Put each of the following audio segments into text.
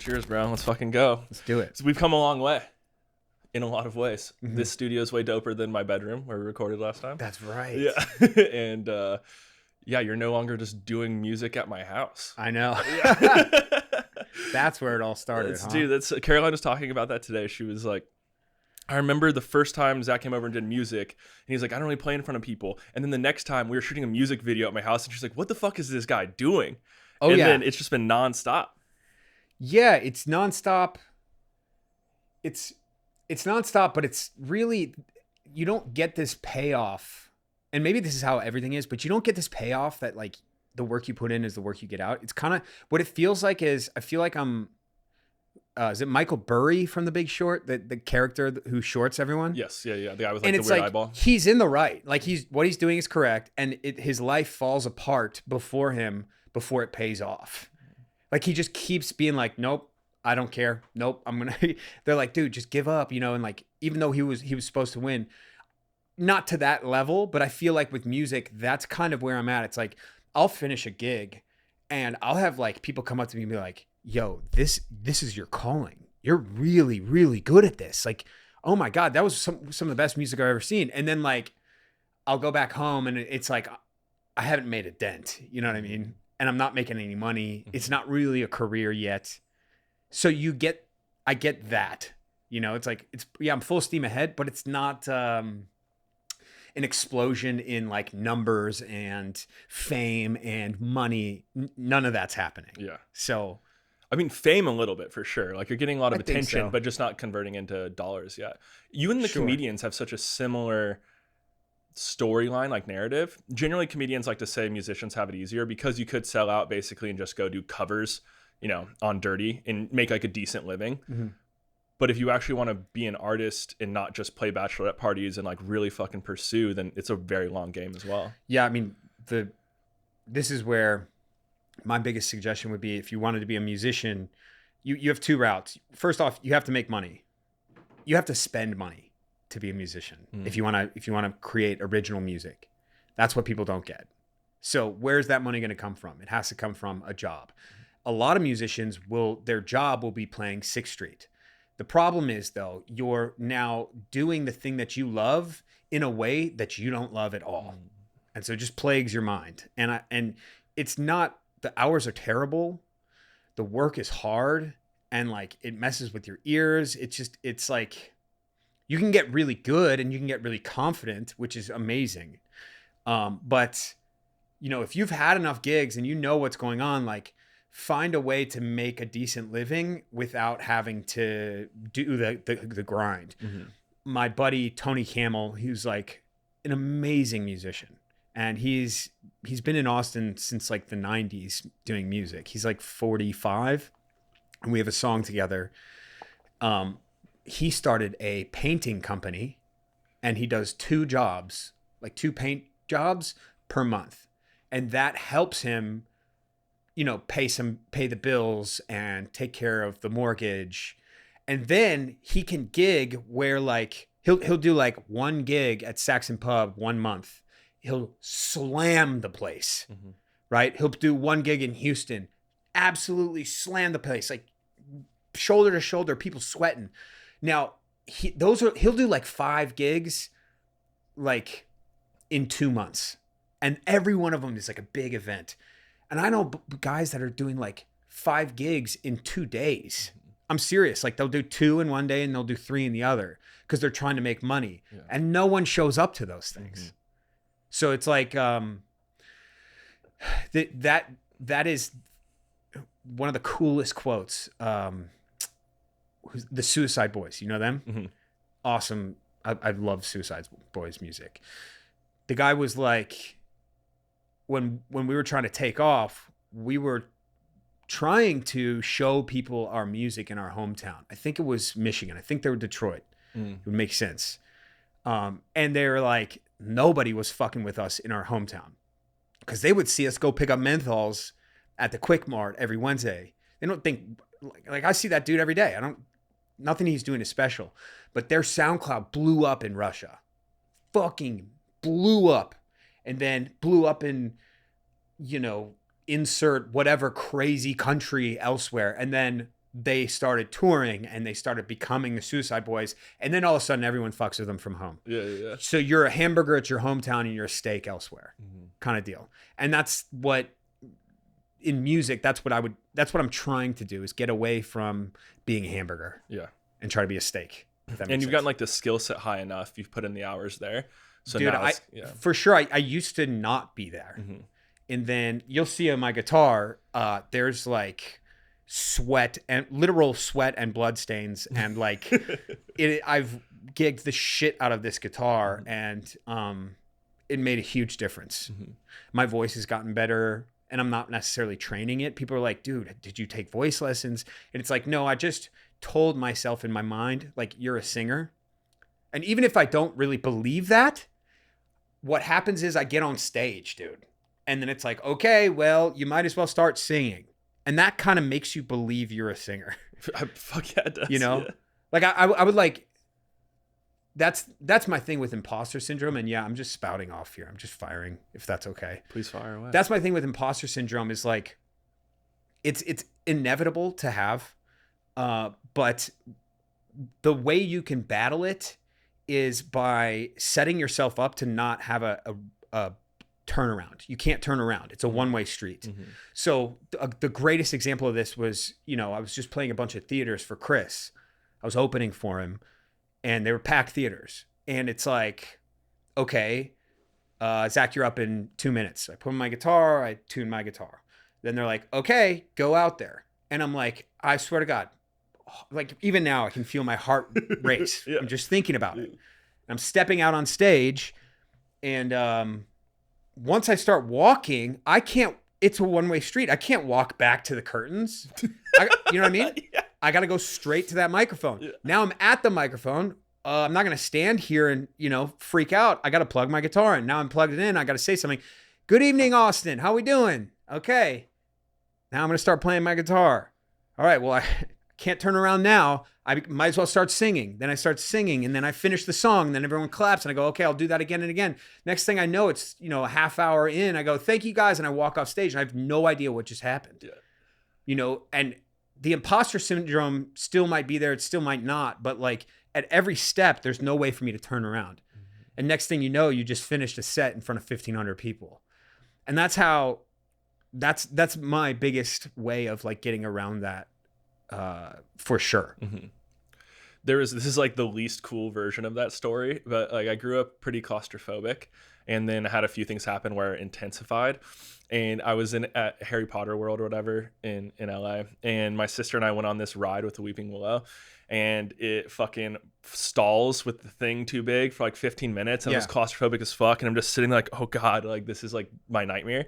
Cheers, bro. Let's fucking go. Let's do it. So we've come a long way in a lot of ways. Mhm. This studio is way doper than my bedroom where we recorded last time. That's right. Yeah. And yeah, you're no longer just doing music at my house. I know. Yeah. That's where it all started, huh? Dude, that's Caroline was talking about that today. She was like, I remember the first time Zach came over and did music, and he's like, I don't really play in front of people. And then the next time we were shooting a music video at my house, and she's like, what the fuck is this guy doing? Oh, and yeah. then it's just been nonstop. Yeah, it's nonstop. It's nonstop, but it's really, you don't get this payoff. And maybe this is how everything is, but you don't get this payoff that like the work you put in is the work you get out. It's kind of what it feels like is I feel like I'm, is it Michael Burry from The Big Short, the character who shorts everyone? Yes, yeah. The guy with like And the it's weird like eyeball. he's in the right. Like what he's doing is correct, and his life falls apart before it pays off. Like he just keeps being like, nope, I don't care. Nope, I'm gonna. They're like, dude, just give up, you know. And like, even though he was supposed to win, not to that level, but I feel like with music, that's kind of where I'm at. It's like I'll finish a gig, and I'll have like people come up to me and be like, yo, this is your calling. You're really, really good at this. Like, oh my God, that was some of the best music I've ever seen. And then like, I'll go back home and it's like, I haven't made a dent. You know what I mean? And I'm not making any money. It's not really a career yet. So I get that, you know, it's like, I'm full steam ahead, but it's not an explosion in like numbers and fame and money. None of that's happening. Yeah. So, I mean, fame a little bit for sure. Like you're getting a lot of I think attention, so. but just not converting into dollars yet. You and the Sure. comedians have such a similar storyline, like narrative. Generally, comedians like to say musicians have it easier because you could sell out basically and just go do covers, you know, on Dirty and make like a decent living. Mm-hmm. But if you actually want to be an artist and not just play bachelorette parties and like really fucking pursue, then it's a very long game as well. Yeah, I mean, this is where my biggest suggestion would be if you wanted to be a musician, you have two routes. First off, you have to make money. You have to spend money to be a musician if you want to create original music. That's what people don't get. So where's that money going to come from? It has to come from a job. A lot of musicians their job will be playing 6th Street. The problem is though, you're now doing the thing that you love in a way that you don't love at all. And so it just plagues your mind. And it's not, the hours are terrible. The work is hard and like it messes with your ears. It's like you can get really good and you can get really confident, which is amazing. But you know, if you've had enough gigs and you know what's going on, like find a way to make a decent living without having to do the grind. Mm-hmm. My buddy, Tony Camel, he's like an amazing musician. And he's been in Austin since like the 90s doing music. He's like 45 and we have a song together. He started a painting company and he does 2 jobs, like 2 paint jobs per month. And that helps him, you know, pay the bills and take care of the mortgage. And then he can gig where like he'll do like 1 gig at Saxon Pub 1 month. He'll slam the place, right? He'll do 1 gig in Houston, absolutely slam the place, like shoulder to shoulder, people sweating. Now he'll do like 5 gigs, like in 2 months, and every one of them is like a big event. And I know guys that are doing like 5 gigs in 2 days. I'm serious. Like they'll do 2 in one day and they'll do 3 in the other because they're trying to make money, and no one shows up to those things. Mm-hmm. So it's like that is one of the coolest quotes. The Suicide Boys, you know them? Mm-hmm. Awesome. I love Suicide Boys music. The guy was like, when we were trying to take off, we were trying to show people our music in our hometown. I think it was Michigan. I think they were Detroit. It would make sense. And they were like, nobody was fucking with us in our hometown because they would see us go pick up menthols at the Quick Mart every Wednesday. They don't think like I see that dude every day. Nothing he's doing is special, but their SoundCloud blew up in Russia, fucking blew up, and then blew up in, you know, insert whatever crazy country elsewhere. And then they started touring and they started becoming the Suicide Boys. And then all of a sudden everyone fucks with them from home. Yeah. So you're a hamburger at your hometown and you're a steak elsewhere, kind of deal. And that's what, in music, that's what I'm trying to do, is get away from being a hamburger. Yeah. And try to be a steak. And you've gotten like the skill set high enough. You've put in the hours there. So dude, now for sure, I used to not be there. And then you'll see on my guitar, there's like literal sweat and blood stains. And like I've gigged the shit out of this guitar, and it made a huge difference. My voice has gotten better, and I'm not necessarily training it. People are like, dude, did you take voice lessons? And it's like, no, I just told myself in my mind, like, you're a singer. And even if I don't really believe that, what happens is I get on stage, dude. And then it's like, okay, well, you might as well start singing. And that kind of makes you believe you're a singer. Fuck yeah, it does. You know? Yeah. Like I would like, that's my thing with imposter syndrome. And yeah, I'm just spouting off here. I'm just firing, if that's okay. Please fire away. That's my thing with imposter syndrome, is like, it's inevitable to have. But the way you can battle it is by setting yourself up to not have a turnaround. You can't turn around. It's a one-way street. So the greatest example of this was, I was just playing a bunch of theaters for Chris. I was opening for him, and they were packed theaters. And it's like, okay, Zach, you're up in 2 minutes. I put on my guitar, I tune my guitar. Then they're like, okay, go out there. And I'm like, I swear to God, like even now I can feel my heart race. Yeah. I'm just thinking about it. I'm stepping out on stage, and once I start walking, it's a one-way street. I can't walk back to the curtains. You know what I mean? Yeah. I got to go straight to that microphone. Yeah. Now I'm at the microphone. I'm not going to stand here and, freak out. I got to plug my guitar in. Now I'm plugged it in. I got to say something. Good evening, Austin. How we doing? Okay. Now I'm going to start playing my guitar. All right. Well, I can't turn around now. I might as well start singing. Then I start singing, and then I finish the song, and then everyone claps, and I go, okay, I'll do that again and again. Next thing I know, it's, a half hour in, I go, thank you guys. And I walk off stage, and I have no idea what just happened. Yeah. And the imposter syndrome still might be there. It still might not. But like at every step, there's no way for me to turn around. And next thing you know, you just finished a set in front of 1,500 people. And that's my biggest way of like getting around that, for sure. This is like the least cool version of that story, but like I grew up pretty claustrophobic, and then I had a few things happen where it intensified. And I was at Harry Potter World or whatever in LA, and my sister and I went on this ride with the Weeping Willow, and it fucking stalls with the thing too big for like 15 minutes, and I was claustrophobic as fuck, and I'm just sitting there like, oh god, like this is like my nightmare.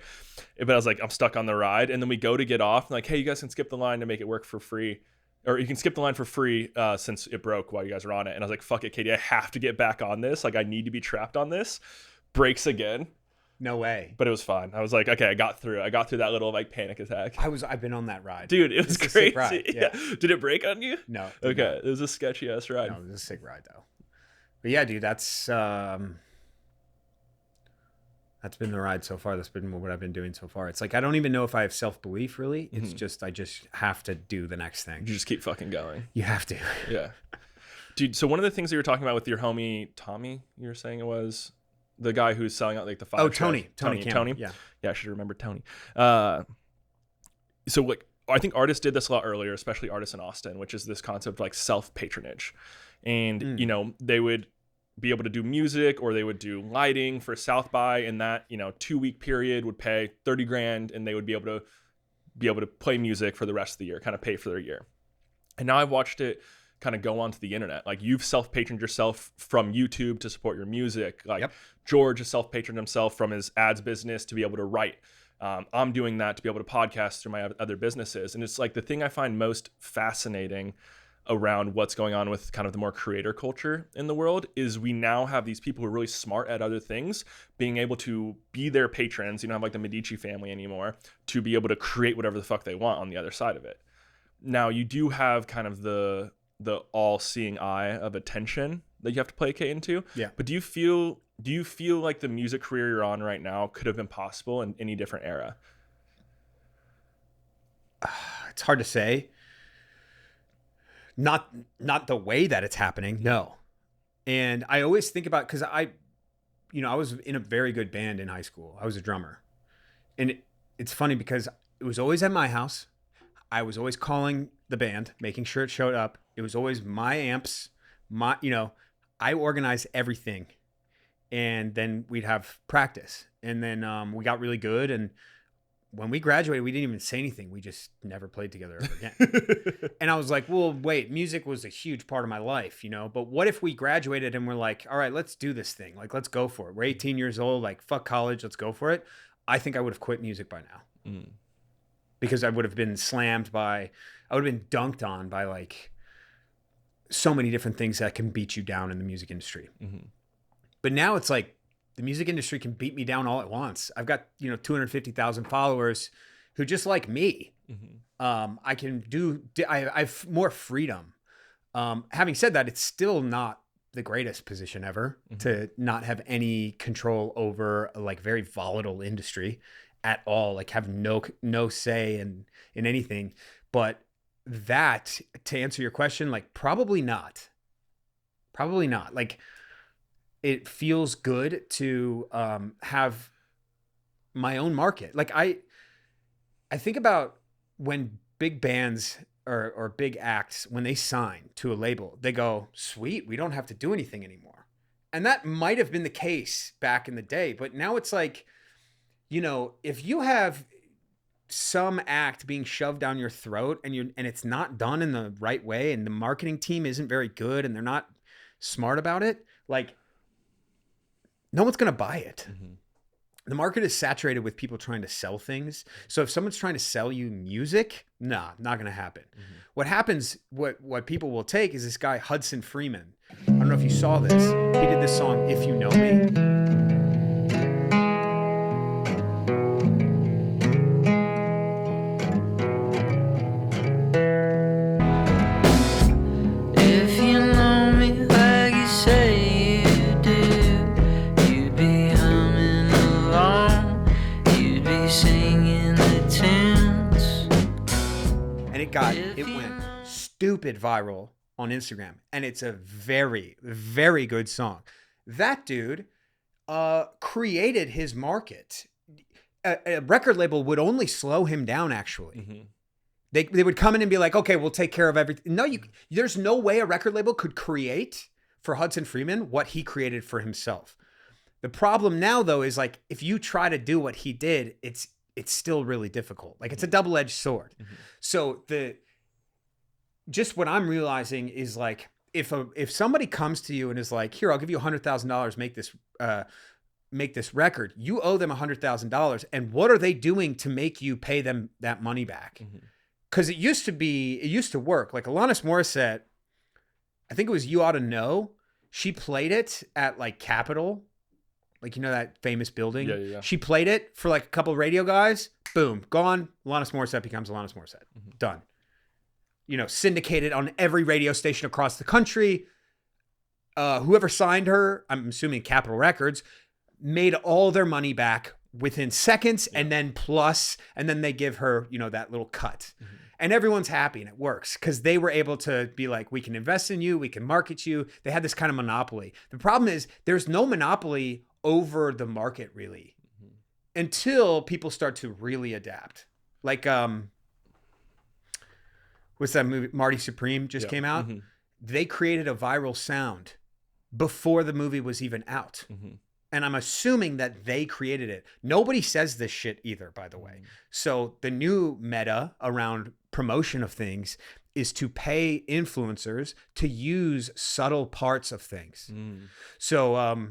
But I was like, I'm stuck on the ride, and then we go to get off, and like, hey, you guys can skip the line to make it work for free. Or you can skip the line for free since it broke while you guys are on it. And I was like, fuck it, Katie, I have to get back on this. Like, I need to be trapped on this. Breaks again. No way. But it was fine. I was like, okay, I got through that little like panic attack. I've been on that ride. Dude, it was crazy. A sick ride. Yeah. Did it break on you? No. Okay. It was a sketchy ass ride. No, it was a sick ride though. But yeah, dude, that's been the ride so far. That's been what I've been doing so far. It's like, I don't even know if I have self-belief really. It's just, I just have to do the next thing. You just keep fucking going. You have to. Yeah. Dude, so one of the things that you were talking about with your homie, Tommy, you were saying it was the guy who's selling out like the five. Oh, Tony. Yeah. Yeah, I should remember Tony. So like, I think artists did this a lot earlier, especially artists in Austin, which is this concept of like self-patronage. And, they would be able to do music, or they would do lighting for South by, and that 2-week period would pay $30,000, and they would be able to play music for the rest of the year, kind of pay for their year. And now I've watched it kind of go onto the internet. Like, you've self-patroned yourself from YouTube to support your music. Like, George has self-patroned himself from his ads business to be able to write. I'm doing that to be able to podcast through my other businesses. And it's like the thing I find most fascinating around what's going on with kind of the more creator culture in the world is we now have these people who are really smart at other things being able to be their patrons. You don't have like the Medici family anymore to be able to create whatever the fuck they want on the other side of it. Now you do have kind of the all-seeing eye of attention that you have to placate into. Yeah. But do you feel like the music career you're on right now could have been possible in any different era? It's hard to say. Not the way that it's happening. No. And I always think about, because I was in a very good band in high school. I was a drummer. And it's funny because it was always at my house. I was always calling the band, making sure it showed up. It was always my amps, I organized everything. And then we'd have practice. And then we got really good. And when we graduated, we didn't even say anything. We just never played together ever again. And I was like, well, wait, music was a huge part of my life, but what if we graduated and we're like, all right, let's do this thing. Like, let's go for it. We're 18 years old. Like, fuck college. Let's go for it. I think I would have quit music by now because I would have been dunked on by like so many different things that can beat you down in the music industry. Mm-hmm. But now it's like, the music industry can beat me down all at once. I've got, 250,000 followers who just like me. Mm-hmm. I have more freedom. Having said that, it's still not the greatest position ever to not have any control over a like very volatile industry at all. Like have no say in anything. But that, to answer your question, like probably not. Like, it feels good to have my own market. Like I think about when big bands or big acts, when they sign to a label, they go, sweet, we don't have to do anything anymore. And that might have been the case back in the day, but now it's like, if you have some act being shoved down your throat and it's not done in the right way and the marketing team isn't very good and they're not smart about it, like, no one's going to buy it. Mm-hmm. The market is saturated with people trying to sell things. So if someone's trying to sell you music, nah, not going to happen. Mm-hmm. What happens, what people will take is this guy, Hudson Freeman. I don't know if you saw this. He did this song, If You Know Me. It went stupid viral on Instagram, and it's a very, very good song. That dude created his market. A record label would only slow him down, actually. Mm-hmm. They would come in and be like, okay, we'll take care of everything. No, there's no way a record label could create for Hudson Freeman what he created for himself. The problem now, though, is like, if you try to do what he did, it's still really difficult. Like, it's a double-edged sword. Mm-hmm. So just what I'm realizing is like, if somebody comes to you and is like, here, I'll give you $100,000, make this record, you owe them $100,000. And what are they doing to make you pay them that money back? Because it used to work. Like Alanis Morissette, I think it was You Ought to Know. She played it at like Capitol, like, that famous building. Yeah. She played it for like a couple of radio guys. Boom, gone. Alanis Morissette becomes Alanis Morissette. Mm-hmm. Done. Syndicated on every radio station across the country. Whoever signed her, I'm assuming Capitol Records, made all their money back within seconds, and then they give her, that little cut. Mm-hmm. And everyone's happy and it works because they were able to be like, we can invest in you, we can market you. They had this kind of monopoly. The problem is there's no monopoly over the market really, until people start to really adapt. Like, what's that movie? Marty Supreme just came out. Mm-hmm. They created a viral sound before the movie was even out. Mm-hmm. And I'm assuming that they created it. Nobody says this shit either, by the way. Mm-hmm. So the new meta around promotion of things is to pay influencers to use subtle parts of things. Mm. So,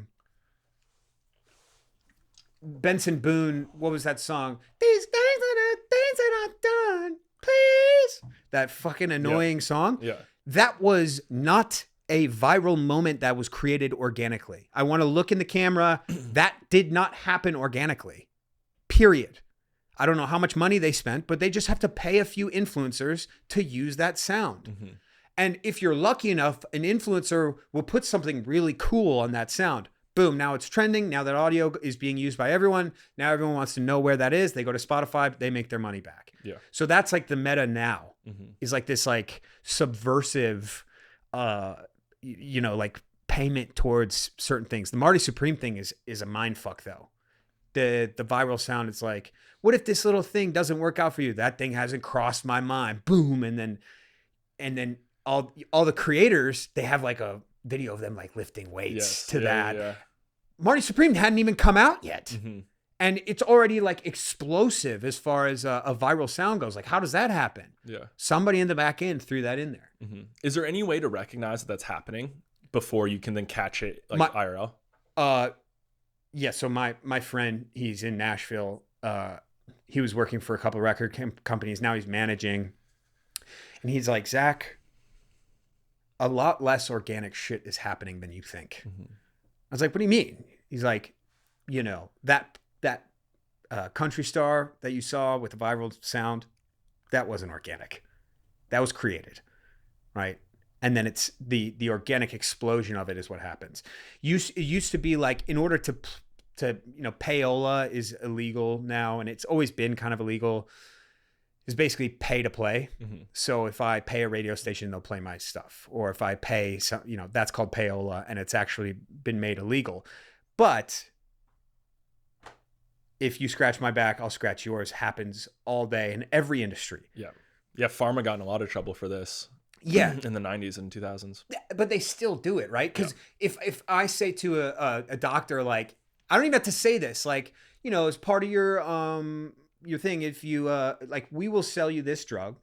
Benson Boone, what was that song? These things that I've done, please. That fucking annoying song. Yeah. That was not a viral moment that was created organically. I want to look in the camera. That did not happen organically. Period. I don't know how much money they spent, but they just have to pay a few influencers to use that sound. Mm-hmm. And if you're lucky enough, an influencer will put something really cool on that sound. Boom, now it's trending. Now that audio is being used by everyone. Now everyone wants to know where that is. They go to Spotify, they make their money back. Yeah. So that's like the meta now. is like this like subversive, like payment towards certain things. The Marty Supreme thing is a mind fuck though. The viral sound, it's like, what if this little thing doesn't work out for you? That thing hasn't crossed my mind. Boom. And then all the creators, they have like a video of them like lifting weights to that. Yeah. Marty Supreme hadn't even come out yet. And it's already like explosive as far as a viral sound goes. Like, how does that happen? Yeah. Somebody in the back end threw that in there. Is there any way to recognize that that's happening before you can then catch it like IRL? Yeah. So my friend, he's in Nashville. He was working for a couple of record companies. Now he's managing. And he's like, Zach, a lot less organic shit is happening than you think. I was like, what do you mean? He's like, that country star that you saw with the viral sound, that wasn't organic. That was created, right? And then it's the organic explosion of it is what happens. It used to be like, in order to payola is illegal now, and it's always been kind of illegal. Is basically pay to play. So if I pay a radio station, they'll play my stuff. Or if I pay some, that's called payola, and it's actually been made illegal. But if you scratch my back, I'll scratch yours happens all day in every industry. Yeah. Pharma got in a lot of trouble for this. Yeah. In the 90s and 2000s. But they still do it, right? Because if I say to a doctor, like, I don't even have to say this, like, as part of your thing, if you we will sell you this drug,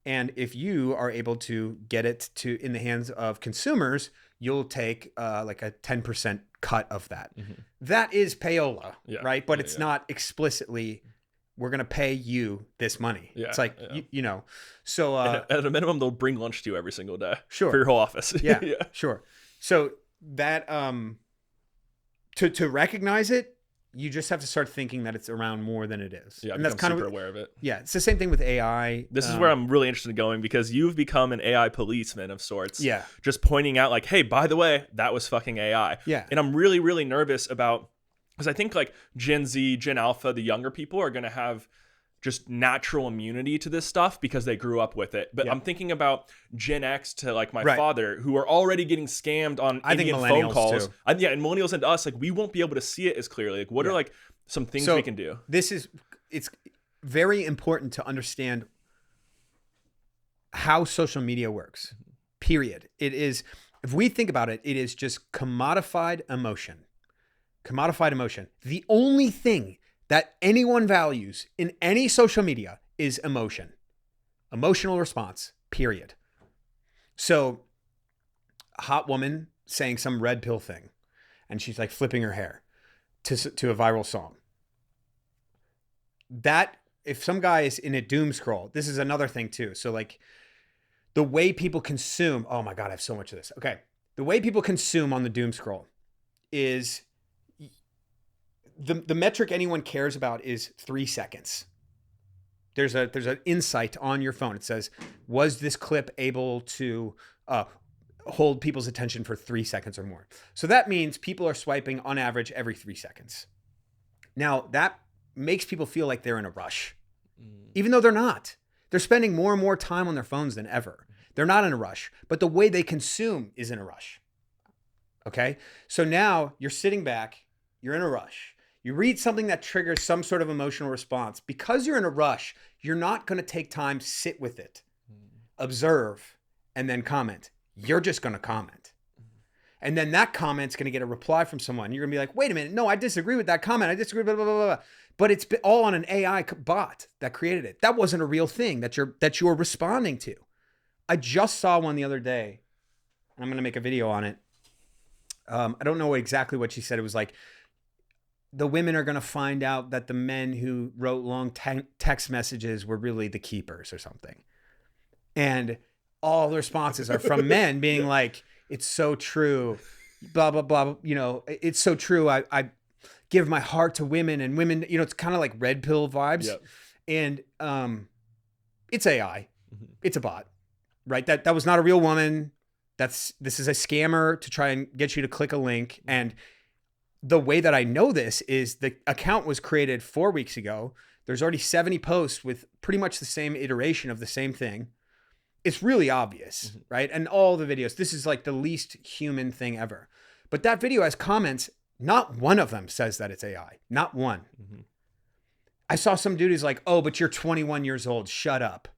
and if you are able to get it in the hands of consumers, you'll take like a 10% cut of that. That is payola, right? But it's not explicitly, we're gonna pay you this money. It's like so at a minimum they'll bring lunch to you every single day. Sure. For your whole office. Sure. So that to recognize it, you just have to start thinking that it's around more than it is. Yeah, and that's kind of super aware of it. Yeah, it's the same thing with AI. This is where I'm really interested in going, because you've become an AI policeman of sorts. Yeah. Just pointing out like, hey, by the way, that was fucking AI. Yeah. And I'm really, really nervous about, because I think like Gen Z, Gen Alpha, the younger people are going to have just natural immunity to this stuff because they grew up with it. But I'm thinking about Gen X to like my father, who are already getting scammed on Indian phone calls. And millennials and us, like, we won't be able to see it as clearly. Like, what are like some things we can do? It's very important to understand how social media works, period. It is, if we think about it, it is just commodified emotion. Commodified emotion. The only thing that anyone values in any social media is emotion. Emotional response, period. So, a hot woman saying some red pill thing, and she's like flipping her hair to a viral song. That, if some guy is in a doom scroll, this is another thing too. So like the way people consume, oh my God, I have so much of this. Okay. The way people consume on the doom scroll is, the metric anyone cares about is 3 seconds. There's an insight on your phone. It says, was this clip able to hold people's attention for 3 seconds or more? So that means people are swiping on average every 3 seconds. Now that makes people feel like they're in a rush, even though they're not. They're spending more and more time on their phones than ever. They're not in a rush, but the way they consume is in a rush. Okay. So now you're sitting back, you're in a rush. You read something that triggers some sort of emotional response. Because you're in a rush, you're not going to take time to sit with it, observe, and then comment. You're just going to comment. And then that comment's going to get a reply from someone. You're going to be like, wait a minute. No, I disagree with that comment. I disagree, blah, blah, blah, blah. But it's all on an AI bot that created it. That wasn't a real thing that you're responding to. I just saw one the other day, and I'm going to make a video on it. I don't know exactly what she said. It was like, the women are going to find out that the men who wrote long text messages were really the keepers or something. And all the responses are from men being like, it's so true, blah, blah, blah. It's so true. I give my heart to women, and women, it's kind of like red pill vibes. Yep. And it's AI. It's a bot, right? That was not a real woman. This is a scammer to try and get you to click a link. And the way that I know this is the account was created 4 weeks ago. There's already 70 posts with pretty much the same iteration of the same thing. It's really obvious, right? And all the videos, this is like the least human thing ever. But that video has comments. Not one of them says that it's AI. Not one. I saw some dude who's like, oh, but you're 21 years old. Shut up.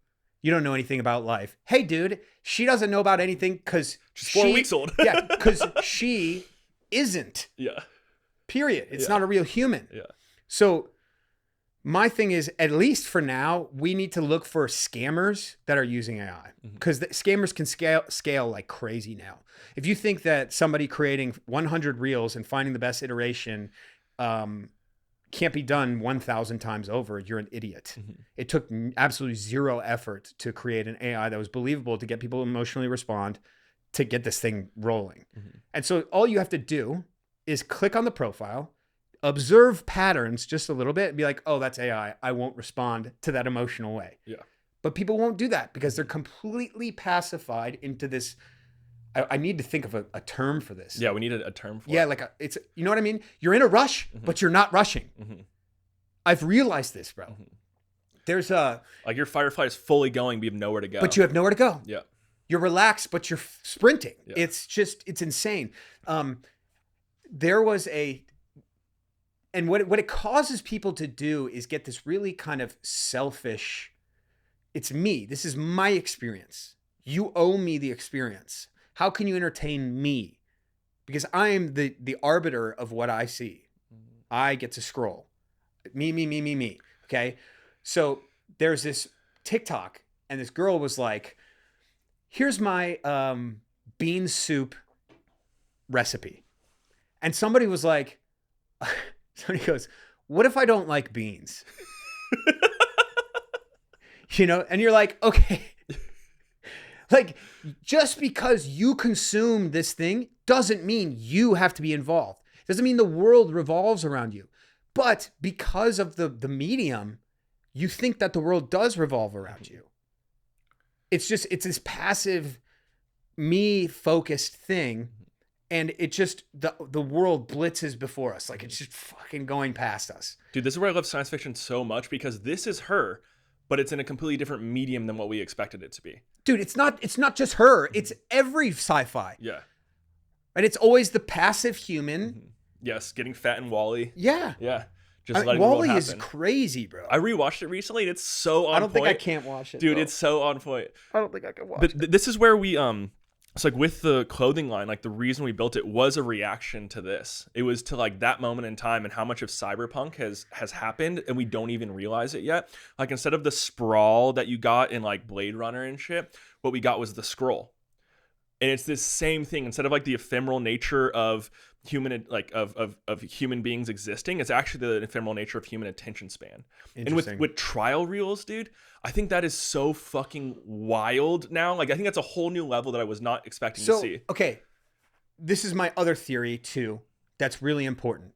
You don't know anything about life. Hey, dude, she doesn't know about anything because she's 4 weeks old. Yeah, because she isn't. Yeah. Period. It's not a real human. Yeah. So my thing is, at least for now, we need to look for scammers that are using AI, because scammers can scale like crazy now. If you think that somebody creating 100 reels and finding the best iteration can't be done 1,000 times over, you're an idiot. It took absolutely zero effort to create an AI that was believable to get people to emotionally respond, to get this thing rolling. And so all you have to do is click on the profile, observe patterns just a little bit, and be like, oh, that's AI. I won't respond to that emotional way. Yeah. But people won't do that because they're completely pacified into this. I need to think of a term for this. Yeah, we need a term for it. Yeah, like it's, you know what I mean? You're in a rush, but you're not rushing. I've realized this, bro. There's like your firefly is fully going, but you have nowhere to go. but you have nowhere to go. Yeah. You're relaxed, but you're sprinting. Yeah. It's insane. There was and what it causes people to do is get this really kind of selfish, it's me. This is my experience. You owe me the experience. How can you entertain me? Because I'm the arbiter of what I see. I get to scroll. Me. Okay. So there's this TikTok, and this girl was like, here's my bean soup recipe. And somebody was like, somebody goes, what if I don't like beans? You know, and you're like, okay. Like, just because you consume this thing doesn't mean you have to be involved. Doesn't mean the world revolves around you. But because of the medium, you think that the world does revolve around you. It's this passive, me-focused thing. And it just, the world blitzes before us. Like, it's just fucking going past us. Dude, this is where I love science fiction so much, because this is her, but it's in a completely different medium than what we expected it to be. Dude, it's not just her. It's every sci-fi. Yeah. And it's always the passive human. Yes, getting fat and Wall-E. Yeah. Yeah. Just letting Wall-E the world is happen. crazy, bro. I rewatched it recently, and it's so on point. I don't think I can't watch it. Dude, though. it's so on point. I don't think I can watch But it. this is where we it's like with the clothing line, like the reason we built it was a reaction to this. It was to like that moment in time and how much of cyberpunk has happened, and we don't even realize it yet. Like, instead of the sprawl that you got in like Blade Runner and shit, what we got was the scroll. And it's this same thing. Instead of like the ephemeral nature of human, like of human beings existing, it's actually the ephemeral nature of human attention span. And with trial reels, dude, I think that is so fucking wild now. Like, I think that's a whole new level that I was not expecting to see. Okay, this is my other theory too. That's really important.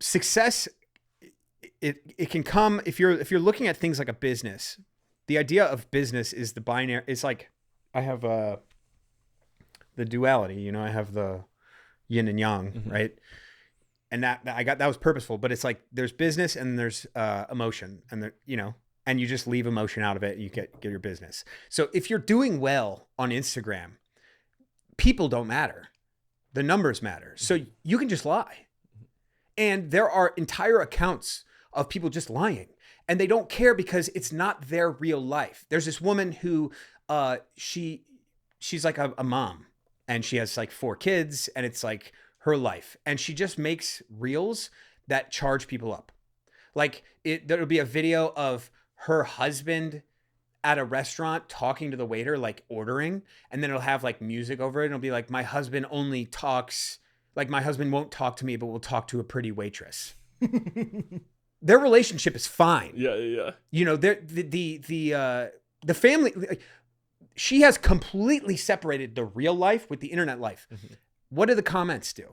Success, it can come if you're looking at things like a business. The idea of business is the binary. It's like, I have the duality. You know, I have the yin and yang, right? And that was purposeful. But it's like, there's business and there's emotion, and and you just leave emotion out of it, and you get your business. So if you're doing well on Instagram, people don't matter. The numbers matter. So you can just lie. And there are entire accounts of people just lying, and they don't care because it's not their real life. There's this woman who she's like a mom, and she has like 4 kids, and it's like her life. And she just makes reels that charge people up. Like, there'll be a video of her husband at a restaurant talking to the waiter, like ordering, and then it'll have like music over it. And it'll be like, my husband only talks, like, my husband won't talk to me, but will talk to a pretty waitress. Their relationship is fine. Yeah. You know, the family, like, she has completely separated the real life with the internet life. What do the comments do?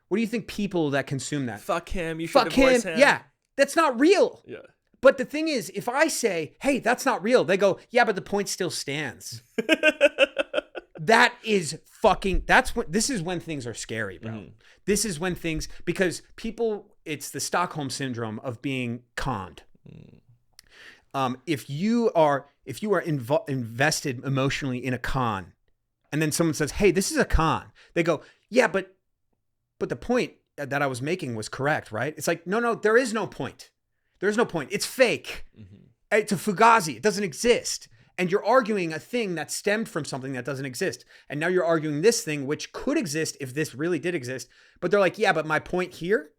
What do you think people that consume that? Fuck him. You should divorce him. Yeah, that's not real. Yeah. But the thing is, if I say, hey, that's not real, they go, yeah, but the point still stands. That is fucking, this is when things are scary, bro. This is when things, because people, it's the Stockholm syndrome of being conned. If you are invested emotionally in a con, and then someone says, "Hey, this is a con," they go, "Yeah, but the point that I was making was correct, right?" It's like, no, there is no point. There's no point. It's fake. It's a fugazi. It doesn't exist. And you're arguing a thing that stemmed from something that doesn't exist. And now you're arguing this thing, which could exist if this really did exist. But they're like, yeah, but my point here,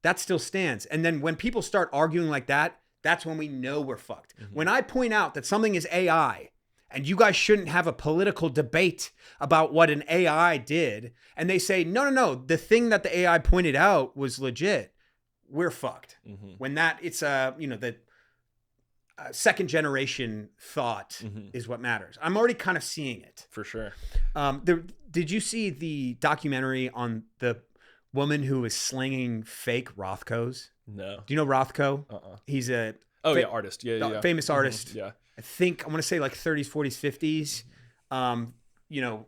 that still stands. And then when people start arguing like that, that's when we know we're fucked. When I point out that something is AI, and you guys shouldn't have a political debate about what an AI did, and they say, no, the thing that the AI pointed out was legit, we're fucked. When that, it's the second generation thought is what matters. I'm already kind of seeing it. For sure. Did you see the documentary on the woman who was slinging fake Rothkos? No. Do you know Rothko? He's a artist. Yeah. Famous artist. Yeah. I want to say like 30s, 40s, 50s.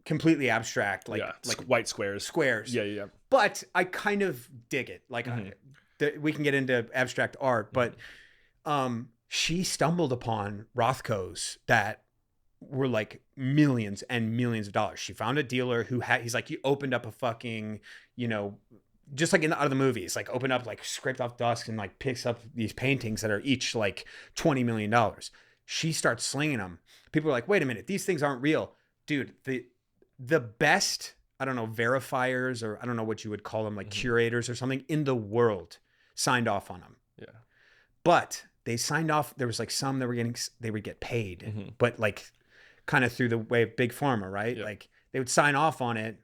Completely abstract, like white squares. Yeah. But I kind of dig it. Like we can get into abstract art, but she stumbled upon Rothkos that were like millions and millions of dollars. She found a dealer who he's like, he opened up a fucking, just like out of the movies, like open up, like scraped off dust and like picks up these paintings that are each like $20 million. She starts slinging them. People are like, wait a minute, these things aren't real. Dude, the best, I don't know, verifiers, or I don't know what you would call them, like curators or something in the world signed off on them. Yeah. But they signed off. There was like some that they would get paid, but like kind of through the way of big pharma, right? Yeah. Like they would sign off on it,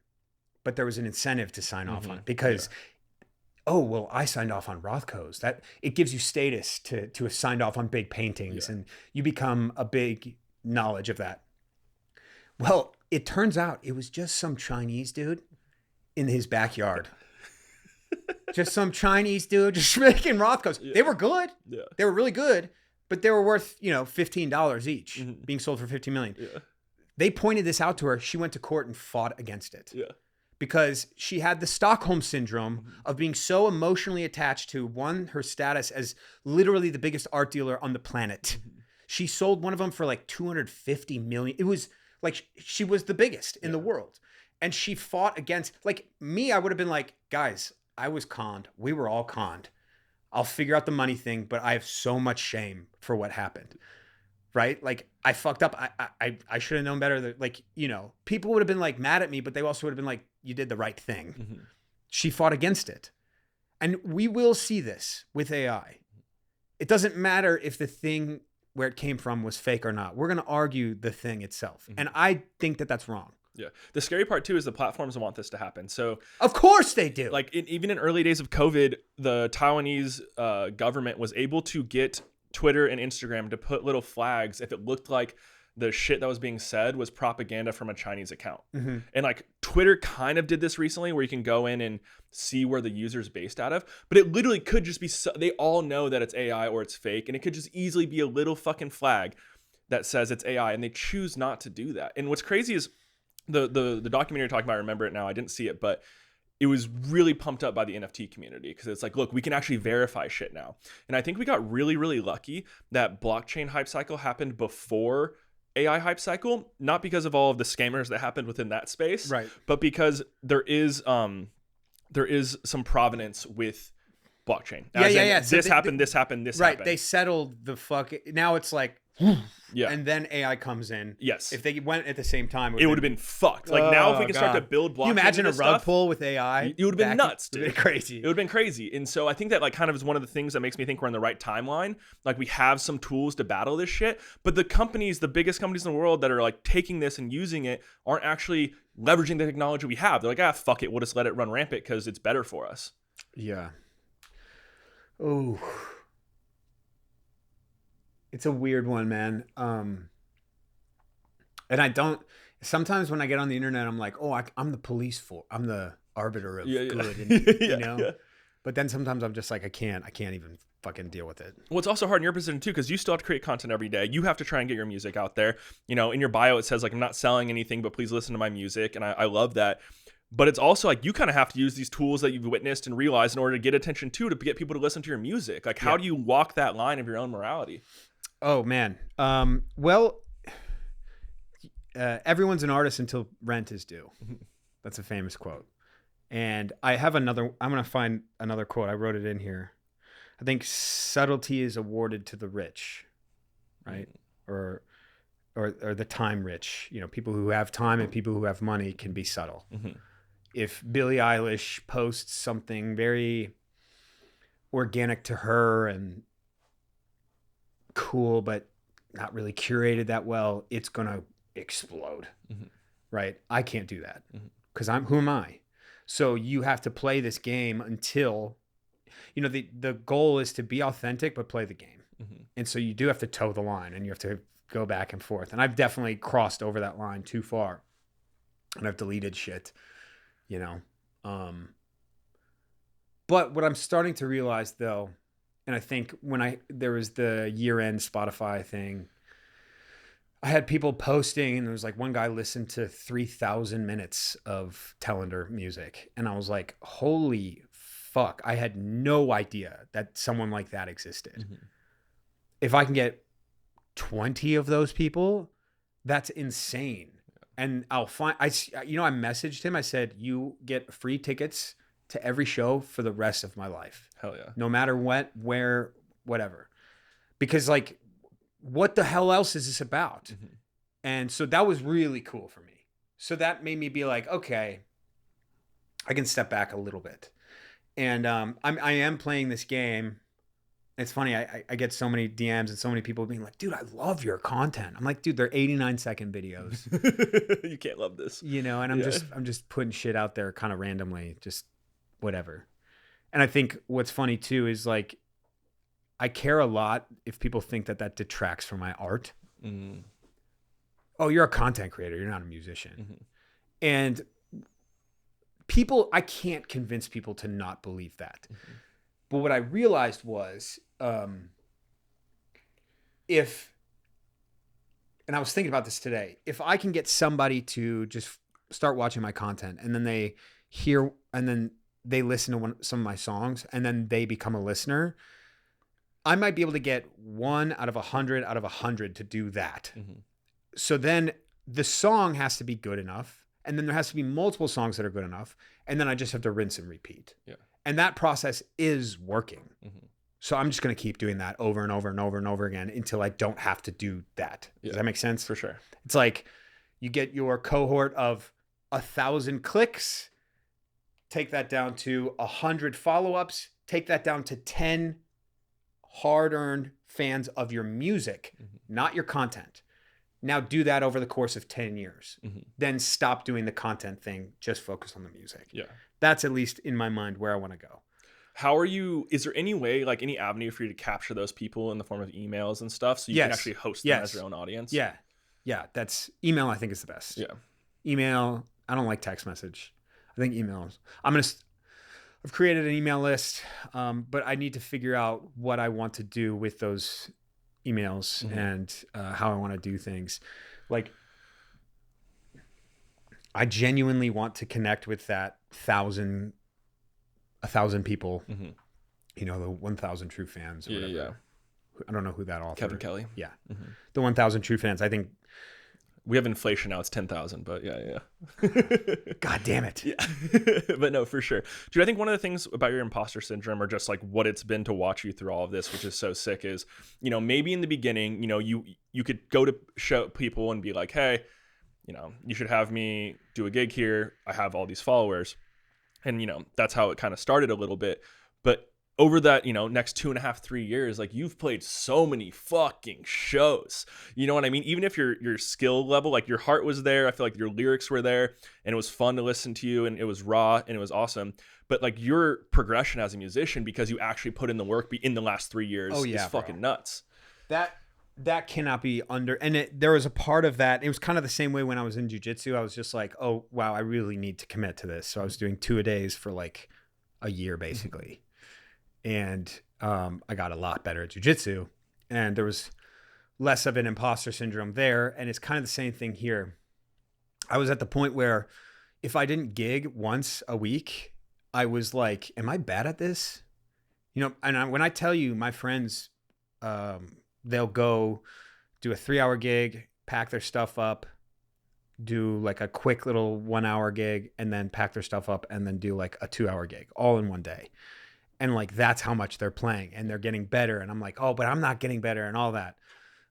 but there was an incentive to sign off on it because, oh, well, I signed off on Rothko's. That it gives you status to have signed off on big paintings, and you become a big knowledge of that. Well, it turns out it was just some Chinese dude in his backyard. Just some Chinese dude just making Rothkos. Yeah. They were good. Yeah. They were really good, but they were worth, $15 each, being sold for $15 million. Yeah. They pointed this out to her. She went to court and fought against it. Yeah. Because she had the Stockholm syndrome of being so emotionally attached to, one, her status as literally the biggest art dealer on the planet. She sold one of them for like $250 million. It was like she was the biggest in the world. And she fought against, like me, I would have been like, guys, I was conned. We were all conned. I'll figure out the money thing, but I have so much shame for what happened. Right? Like I fucked up. I should have known better. Like, people would have been like mad at me, but they also would have been like, you did the right thing. She fought against it. And we will see this with AI. It doesn't matter if the thing where it came from was fake or not. We're going to argue the thing itself. And I think that that's wrong. Yeah. The scary part too is the platforms want this to happen. So of course they do. Like even in early days of COVID, the Taiwanese government was able to get Twitter and Instagram to put little flags if it looked like the shit that was being said was propaganda from a Chinese account. And like Twitter kind of did this recently where you can go in and see where the user's based out of, but it literally could just be, they all know that it's AI or it's fake. And it could just easily be a little fucking flag that says it's AI, and they choose not to do that. And what's crazy is the documentary you're talking about, I remember it now, I didn't see it, but it was really pumped up by the NFT community because it's like, look, we can actually verify shit now. And I think we got really, really lucky that blockchain hype cycle happened before AI hype cycle, not because of all of the scammers that happened within that space, right? But because there is some provenance with blockchain. Yeah. This happened. Right. They settled the fuck. Now it's like, yeah. And then AI comes in. Yes. If they went at the same time, it would have been fucked. Like now, if we can start to build blockchain, can you imagine a rug pull with AI? It would have been nuts, dude. It would have been crazy. It would have been crazy. And so I think that like kind of is one of the things that makes me think we're in the right timeline. Like we have some tools to battle this shit, but the companies, the biggest companies in the world that are like taking this and using it aren't actually leveraging the technology we have. They're like, fuck it, we'll just let it run rampant because it's better for us. Yeah. Oh. It's a weird one, man. And I don't, sometimes when I get on the internet, I'm like, oh, I'm the police I'm the arbiter of good, and, you know? Yeah. But then sometimes I'm just like, I can't even fucking deal with it. Well, it's also hard in your position too, because you still have to create content every day. You have to try and get your music out there. You know, in your bio, it says like, I'm not selling anything, but please listen to my music. And I love that. But it's also like you kind of have to use these tools that you've witnessed and realized in order to get attention to get people to listen to your music. Like, how do you walk that line of your own morality? Oh man. Everyone's an artist until rent is due. That's a famous quote. And I have another. I'm going to find another quote. I wrote it in here. I think subtlety is awarded to the rich, right? Or the time rich. You know, people who have time and people who have money can be subtle. If Billie Eilish posts something very organic to her and cool, but not really curated that well, it's going to explode, right? I can't do that because who am I? So you have to play this game until, you know, the goal is to be authentic, but play the game. And so you do have to toe the line and you have to go back and forth. And I've definitely crossed over that line too far and I've deleted shit, you know? But what I'm starting to realize though, and I think there was the year-end Spotify thing, I had people posting and there was like one guy listened to 3,000 minutes of Telander music. And I was like, holy fuck, I had no idea that someone like that existed. If I can get 20 of those people, that's insane. And I messaged him. I said, you get free tickets to every show for the rest of my life. Hell yeah. No matter what, where, whatever. Because like, what the hell else is this about? And so that was really cool for me. So that made me be like, okay, I can step back a little bit. And I am playing this game. It's funny. I get so many DMs and so many people being like, dude, I love your content. I'm like, dude, they're 89-second videos. You can't love this. You know, and I'm just putting shit out there kind of randomly, just whatever. And I think what's funny too is like, I care a lot if people think that detracts from my art. Oh, you're a content creator. You're not a musician. And I can't convince people to not believe that. But what I realized was, and I was thinking about this today, if I can get somebody to just start watching my content and then they hear, and then they listen to some of my songs and then they become a listener, I might be able to get 1 out of 100 to do that. So then the song has to be good enough. And then there has to be multiple songs that are good enough. And then I just have to rinse and repeat. And that process is working. So I'm just going to keep doing that over and over and over and over again until I don't have to do that. Does that make sense? For sure. It's like you get your cohort of 1,000 clicks, take that down to 100 follow-ups, take that down to 10 hard-earned fans of your music, not your content. Now do that over the course of 10 years. Then stop doing the content thing. Just focus on the music. That's at least in my mind where I want to go. Is there any way, like any avenue for you to capture those people in the form of emails and stuff so you can actually host them as your own audience? Yeah. That's email. I think is the best. Email. I don't like text message. I think emails. I've created an email list, but I need to figure out what I want to do with those emails and how I want to do things. Like, I genuinely want to connect with that 1,000 people, you know, the 1,000 true fans. Or whatever. I don't know who that author. Kevin Kelly. Yeah. The 1,000 true fans. I think we have inflation now. It's 10,000, but yeah. God damn it. But no, for sure. Dude, I think one of the things about your imposter syndrome, or just like what it's been to watch you through all of this, which is so sick, is, you know, maybe in the beginning, you know, you could go to show people and be like, hey, you know, you should have me do a gig here. I have all these followers. And, you know, that's how it kind of started a little bit. But over that, you know, next 2.5, 3 years, like you've played so many fucking shows. You know what I mean? Even if your skill level, like your heart was there, I feel like your lyrics were there and it was fun to listen to you and it was raw and it was awesome. But like your progression as a musician, because you actually put in the work in the last 3 years, is fucking nuts. That cannot be and there was a part of that. It was kind of the same way when I was in jiu-jitsu. I was just like, oh, wow, I really need to commit to this. So I was doing 2-a-days for like a year, basically. And I got a lot better at jiu-jitsu. And there was less of an imposter syndrome there. And it's kind of the same thing here. I was at the point where, if I didn't gig once a week, I was like, am I bad at this? You know, and when I tell you, my friends, they'll go do a 3-hour gig, pack their stuff up, do like a quick little 1-hour gig, and then pack their stuff up and then do like a 2-hour gig all in one day. And like, that's how much they're playing and they're getting better. And I'm like, oh, but I'm not getting better and all that.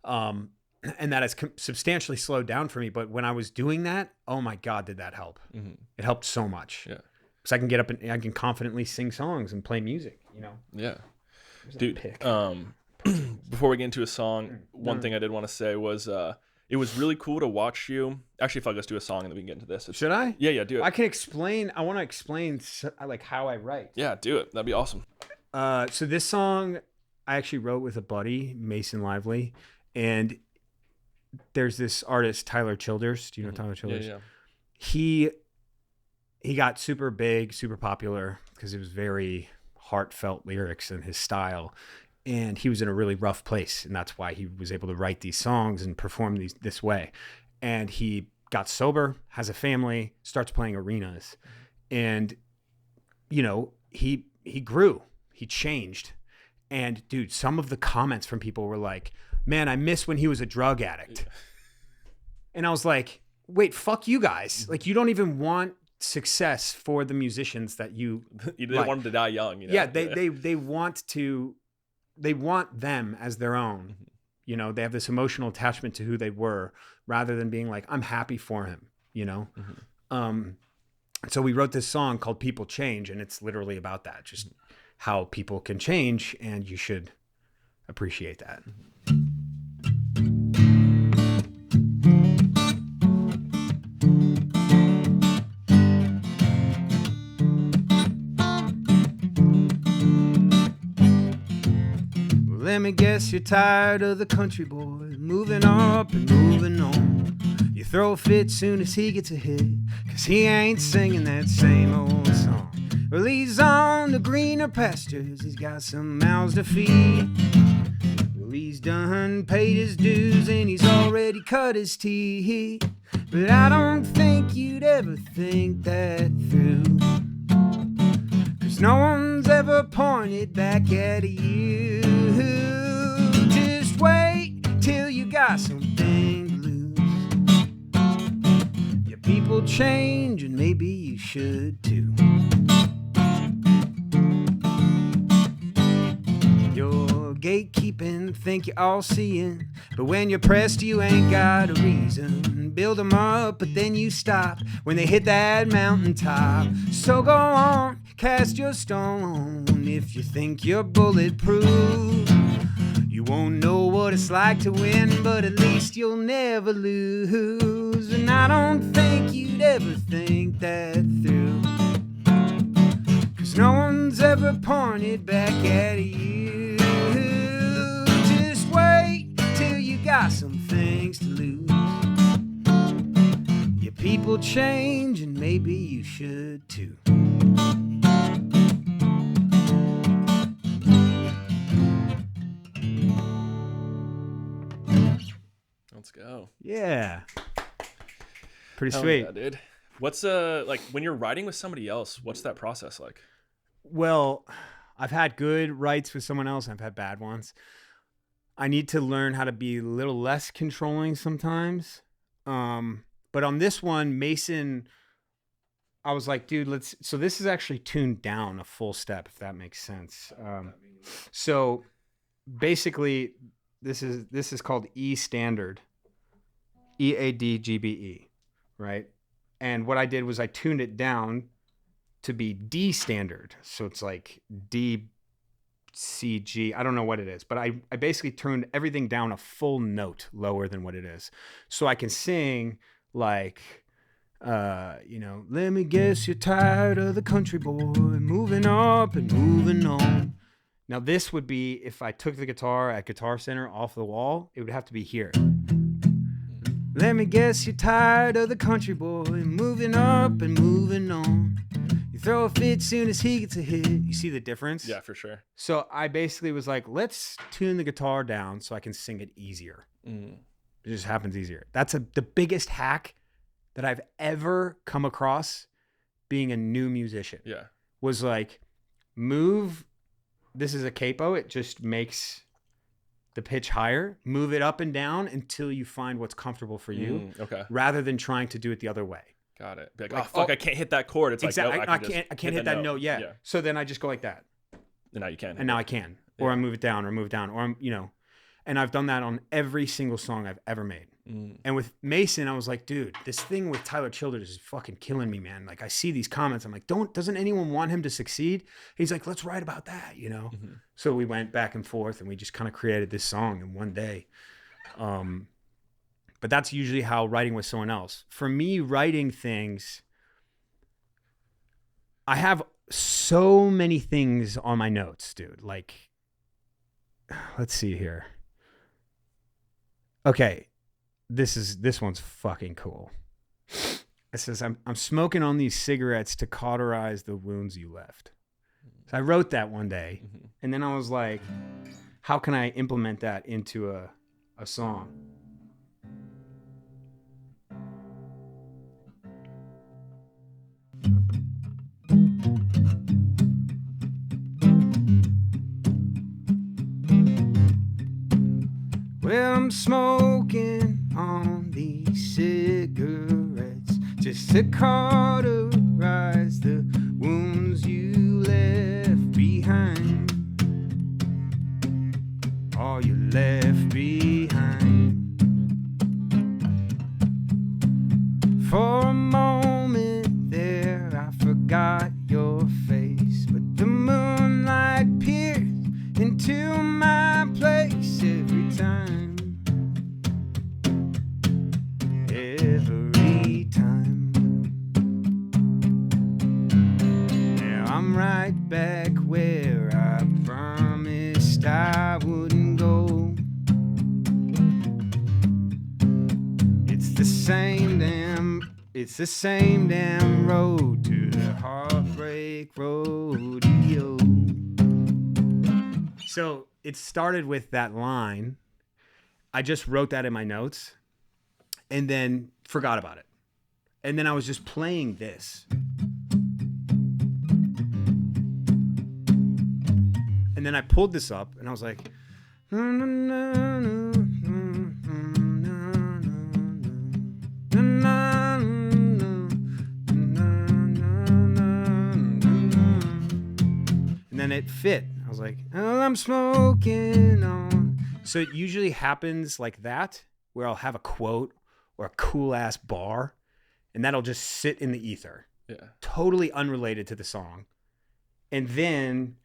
And that has substantially slowed down for me. But when I was doing that, oh my God, did that help? Mm-hmm. It helped so much. Yeah. Because I can get up and I can confidently sing songs and play music, you know? Yeah. Dude, before we get into a song, one thing I did want to say was it was really cool to watch you. Actually, fuck, let's do a song and then we can get into this. Should I? Yeah, do it. I can explain. I want to explain like how I write. Yeah, do it. That'd be awesome. So this song I actually wrote with a buddy, Mason Lively, and there's this artist, Tyler Childers. Do you know Tyler Childers? Yeah. He got super big, super popular because it was very heartfelt lyrics and his style. And he was in a really rough place. And that's why he was able to write these songs and perform this way. And he got sober, has a family, starts playing arenas. And, you know, he grew, he changed. And dude, some of the comments from people were like, man, I miss when he was a drug addict. Yeah. And I was like, wait, fuck you guys. Like, you don't even want success for the musicians that you didn't want them to die young. You know? Yeah, they want them as their own. Mm-hmm. You know, they have this emotional attachment to who they were rather than being like, I'm happy for him, you know? Mm-hmm. So we wrote this song called People Change, and it's literally about that, just how people can change, and you should appreciate that. Let me guess you're tired of the country boy moving up and moving on. You throw a fit soon as he gets a hit, 'cause he ain't singing that same old song. Well, he's on the greener pastures, he's got some mouths to feed. Well, he's done paid his dues and he's already cut his teeth. But I don't think you'd ever think that through, 'cause no one's ever pointed back at you. Just wait till you got something to lose. Your people change and maybe you should too. You're gatekeeping, think you're all seeing, but when you're pressed you ain't got a reason. Build them up but then you stop when they hit that mountaintop. So go on, cast your stone if you think you're bulletproof. You won't know what it's like to win, but at least you'll never lose. And I don't think you'd ever think that through, 'cause no one's ever pointed back at you. Just wait till you got some things to lose. Your people change and maybe you should too. Let's go. Yeah. Pretty sweet. Yeah, dude. What's like when you're writing with somebody else, what's that process like? Well, I've had good writes with someone else. I've had bad ones. I need to learn how to be a little less controlling sometimes. But on this one, Mason, I was like, dude, so this is actually tuned down a full step, if that makes sense. So basically this is called E standard, EADGBE, right? And what I did was I tuned it down to be D standard. So it's like D, C, G. I don't know what it is, but I basically turned everything down a full note lower than what it is. So I can sing like, let me guess you're tired of the country boy, moving up and moving on. Now this would be, if I took the guitar at Guitar Center off the wall, it would have to be here. Let me guess you're tired of the country boy, moving up and moving on. You throw a fit soon as he gets a hit. You see the difference? Yeah, for sure. So I basically was like, let's tune the guitar down so I can sing it easier. It just happens easier. That's the biggest hack that I've ever come across being a new musician. Yeah. Was like, move. This is a capo. It just makes the pitch higher. Move it up and down until you find what's comfortable for you. Okay. Rather than trying to do it the other way. Got it. Like, oh fuck, I can't hit that chord. It's exactly. like, I can't hit that note. Yeah. So then I just go like that. And now you can. And now I can. Or I move it down, or I'm, and I've done that on every single song I've ever made. And with Mason, I was like, dude, this thing with Tyler Childers is fucking killing me, man. Like, I see these comments. I'm like, doesn't anyone want him to succeed? He's like, let's write about that, So we went back and forth and we just kind of created this song in one day. But that's usually how writing with someone else. For me, writing things, I have so many things on my notes, dude. Like, let's see here. Okay. This one's fucking cool. It says, I'm smoking on these cigarettes to cauterize the wounds you left. So I wrote that one day, and then I was like, how can I implement that into a song? Well, I'm smoking on these cigarettes just to cauterize the wounds you left behind. All you left behind. For a moment there, I forgot your face, but the moonlight pierced into my place every time. Right back where I promised I wouldn't go. It's the same damn road to the heartbreak rodeo. So it started with that line. I just wrote that in my notes and then forgot about it. And then I was just playing this. And then I pulled this up and I was like, and then it fit. I was like, oh, I'm smoking on. So it usually happens like that, where I'll have a quote or a cool ass bar, and that'll just sit in the ether. Yeah. Totally unrelated to the song. And then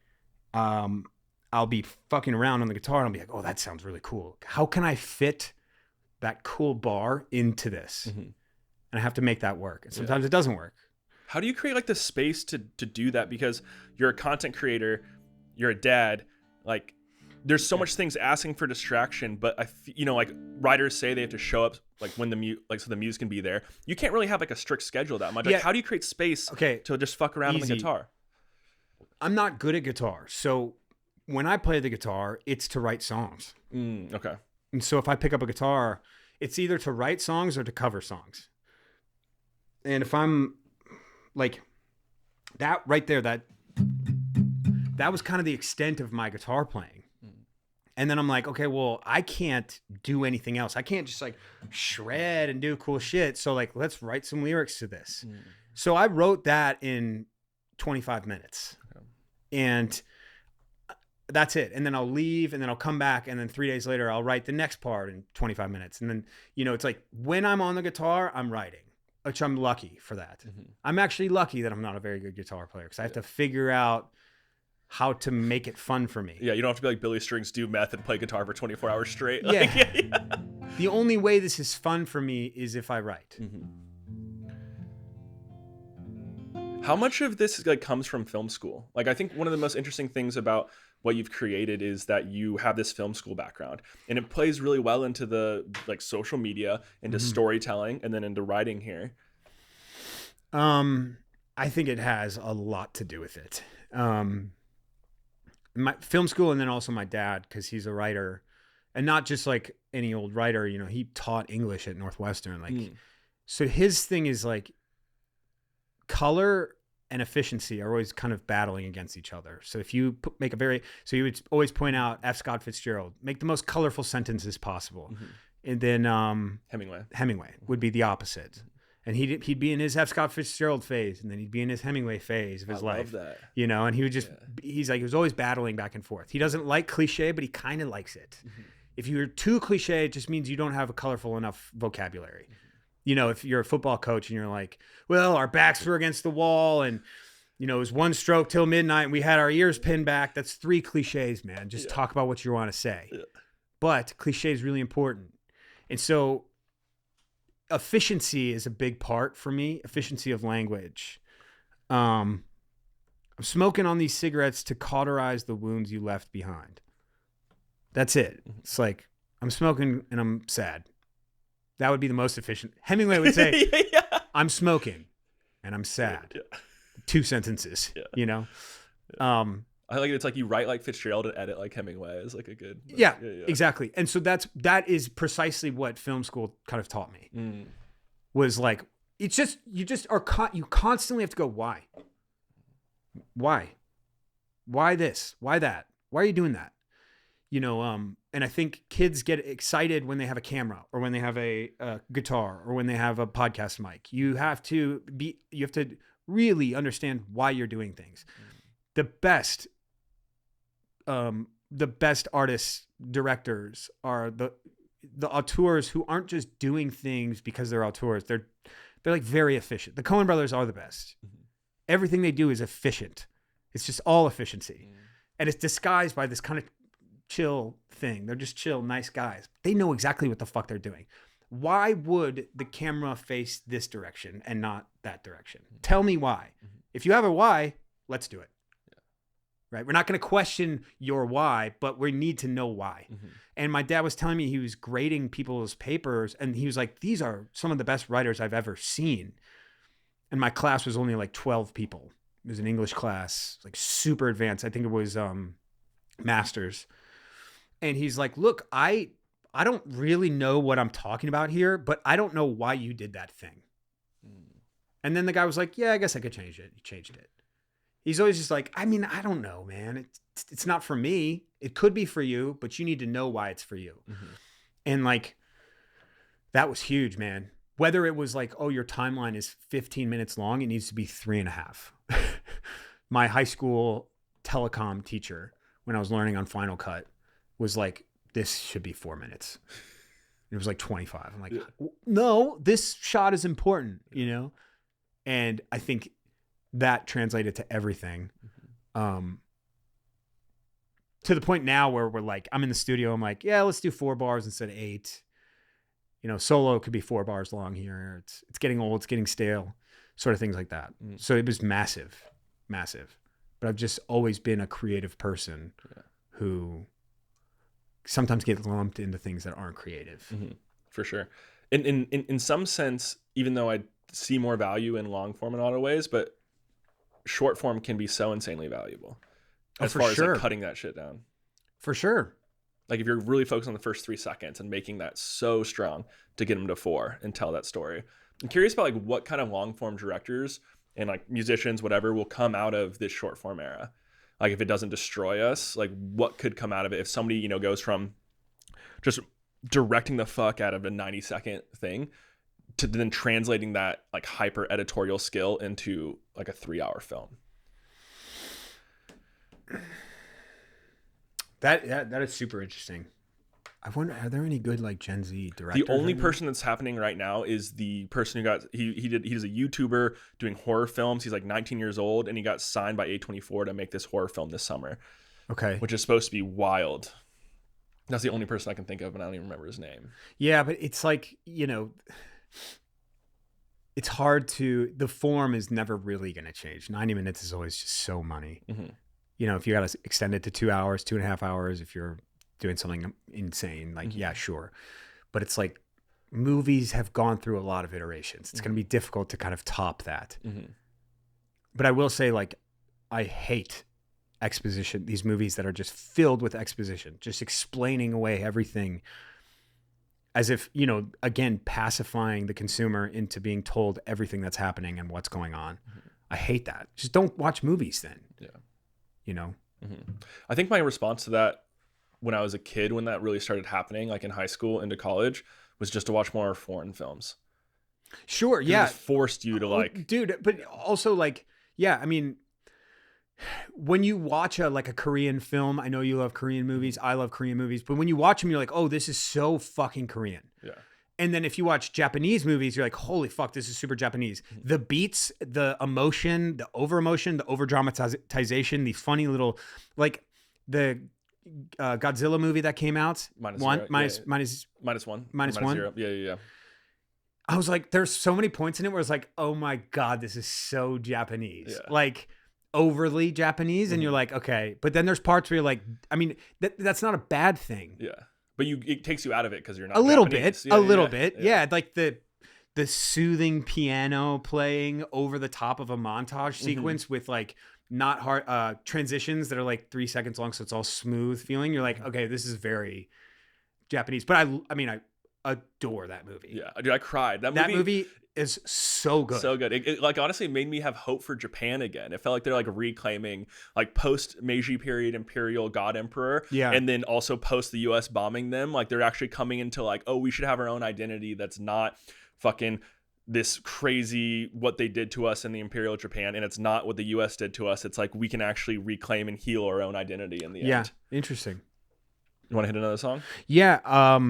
I'll be fucking around on the guitar and I'll be like, oh, that sounds really cool. How can I fit that cool bar into this? And I have to make that work. And sometimes it doesn't work. How do you create like the space to do that? Because you're a content creator, you're a dad, like there's so much things asking for distraction, but like writers say they have to show up like when so the music can be there. You can't really have like a strict schedule that much. Like, how do you create space to just fuck around on the guitar? I'm not good at guitar. So when I play the guitar, it's to write songs. Okay. And so if I pick up a guitar, it's either to write songs or to cover songs. And if I'm like that right there, that was kind of the extent of my guitar playing. And then I'm like, okay, well, I can't do anything else. I can't just like shred and do cool shit. So like, let's write some lyrics to this. So I wrote that in 25 minutes. And that's it. And then I'll leave and then I'll come back. And then 3 days later, I'll write the next part in 25 minutes. And then, it's like when I'm on the guitar, I'm writing, which I'm lucky for that. I'm actually lucky that I'm not a very good guitar player because I have to figure out how to make it fun for me. Yeah, you don't have to be like Billy Strings, do meth and play guitar for 24 hours straight. The only way this is fun for me is if I write. How much of this like comes from film school? Like, I think one of the most interesting things about what you've created is that you have this film school background, and it plays really well into the like social media, into storytelling, and then into writing here. I think it has a lot to do with it. My film school, and then also my dad, because he's a writer, and not just like any old writer. He taught English at Northwestern. Like So his thing is like color and efficiency are always kind of battling against each other. So if you make so he would always point out F. Scott Fitzgerald, make the most colorful sentences possible. Mm-hmm. And then Hemingway would be the opposite. And he'd be in his F. Scott Fitzgerald phase, and then he'd be in his Hemingway phase of his life. Love that. You know, and he would just, he was always battling back and forth. He doesn't like cliche, but he kind of likes it. Mm-hmm. If you're too cliche, it just means you don't have a colorful enough vocabulary. Mm-hmm. You know, if you're a football coach and you're like, well, our backs were against the wall and, you know, it was one stroke till midnight and we had our ears pinned back. That's 3 cliches, man. Just talk about what you want to say. Yeah. But cliche is really important. And so efficiency is a big part for me, efficiency of language. I'm smoking on these cigarettes to cauterize the wounds you left behind. That's it. It's like, I'm smoking and I'm sad. That would be the most efficient. Hemingway would say, I'm smoking and I'm sad. Yeah. 2 sentences, you know? I like it. It's like you write like Fitzgerald and edit like Hemingway is like a good. Yeah, exactly. And so that is precisely what film school kind of taught me. Was like, it's just, you constantly have to go, why? Why this? Why that? Why are you doing that? You know, and I think kids get excited when they have a camera or when they have a guitar or when they have a podcast mic. You have to really understand why you're doing things. The best artists, directors are the auteurs who aren't just doing things because they're auteurs. They're like very efficient. The Coen brothers are the best. Mm-hmm. Everything they do is efficient. It's just all efficiency. And it's disguised by this kind of chill thing. They're just chill, nice guys. They know exactly what the fuck they're doing. Why would the camera face this direction and not that direction? Mm-hmm. Tell me why. Mm-hmm. If you have a why, let's do it. Yeah. Right? We're not going to question your why, but we need to know why. Mm-hmm. And my dad was telling me he was grading people's papers and he was like, these are some of the best writers I've ever seen. And my class was only like 12 people. It was an English class, like super advanced. I think it was master's. And he's like, look, I don't really know what I'm talking about here, but I don't know why you did that thing. And then the guy was like, yeah, I guess I could change it. He changed it. He's always just like, I mean, I don't know, man. It's not for me. It could be for you, but you need to know why it's for you. Mm-hmm. And like, that was huge, man. Whether it was like, oh, your timeline is 15 minutes long, it needs to be 3.5. My high school telecom teacher, when I was learning on Final Cut, was like, this should be 4 minutes. It was like 25. I'm like, no, this shot is important, you know? And I think that translated to everything. To the point now where we're like, I'm in the studio. I'm like, yeah, let's do 4 bars instead of 8. You know, solo could be 4 bars long here. It's getting old. It's getting stale, sort of things like that. So it was massive. But I've just always been a creative person who sometimes get lumped into things that aren't creative. Mm-hmm. For sure. In some sense, even though I see more value in long form in a lot of ways, but short form can be so insanely valuable as far as like cutting that shit down. For sure. Like if you're really focused on the first 3 seconds and making that so strong to get them to 4 and tell that story. I'm curious about like what kind of long form directors and like musicians, whatever, will come out of this short form era. Like if it doesn't destroy us, like what could come out of it if somebody, you know, goes from just directing the fuck out of a 90-second thing to then translating that like hyper editorial skill into like a 3-hour film. That is super interesting. I wonder, are there any good like Gen Z directors? The only person that's happening right now is the person who got he's a YouTuber doing horror films. He's like 19 years old and he got signed by A24 to make this horror film this summer. Okay. Which is supposed to be wild. That's the only person I can think of, and I don't even remember his name. Yeah, but it's like, you know, it's hard to, the form is never really going to change. 90 minutes is always just so money. Mm-hmm. You know, if you got to extend it to 2 hours, 2.5 hours, if you're doing something insane, like, yeah, sure. But it's like movies have gone through a lot of iterations. It's going to be difficult to kind of top that. But I will say, like, I hate exposition, these movies that are just filled with exposition, just explaining away everything. as if, you know, again, pacifying the consumer into being told everything that's happening and what's going on. I hate that. Just don't watch movies then. Yeah. You know? I think my response to that when I was a kid, when that really started happening, like in high school into college, was just to watch more foreign films. Sure. Yeah. It just forced you to like, dude, but also like, yeah, I mean, when you watch a Korean film, I know you love Korean movies. I love Korean movies, but when you watch them, you're like, oh, this is so fucking Korean. yeah. And then if you watch Japanese movies, you're like, holy fuck, this is super Japanese. The beats, the emotion, the over emotion, the over dramatization, these funny little, like the Godzilla movie that came out. Minus one. Zero. Yeah. I was like, there's so many points in it where it's like, oh my God, this is so Japanese. Yeah. Like overly Japanese. And you're like, okay. But then there's parts where you're like, I mean, that's not a bad thing. Yeah. But it takes you out of it because you're not a little Japanese. bit. Yeah. Like the soothing piano playing over the top of a montage sequence with like not hard transitions that are like 3 seconds long. So it's all smooth feeling. You're like, okay, this is very Japanese. But I adore that movie. Yeah, dude, I cried. That movie is so good. So good. It like honestly made me have hope for Japan again. It felt like they're like reclaiming like post Meiji period imperial god emperor. Yeah. And then also post the US bombing them. Like they're actually coming into like, oh, we should have our own identity that's not fucking this crazy what they did to us in the imperial Japan, and it's not what the US did to us. It's like we can actually reclaim and heal our own identity in the end. Yeah. Interesting. You want to hit another song? Yeah.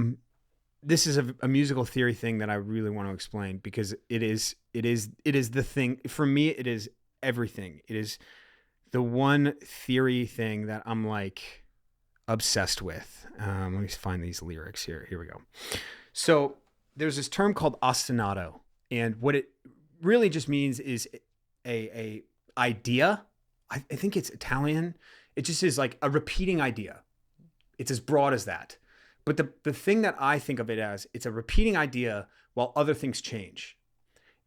This is a musical theory thing that I really want to explain because it is the thing for me. It is everything. It is the one theory thing that I'm like obsessed with. Let me find these lyrics here. Here we go. So there's this term called ostinato, and what it really just means is a idea. I think it's Italian. It just is like a repeating idea. It's as broad as that. But the thing that I think of it as, it's a repeating idea while other things change.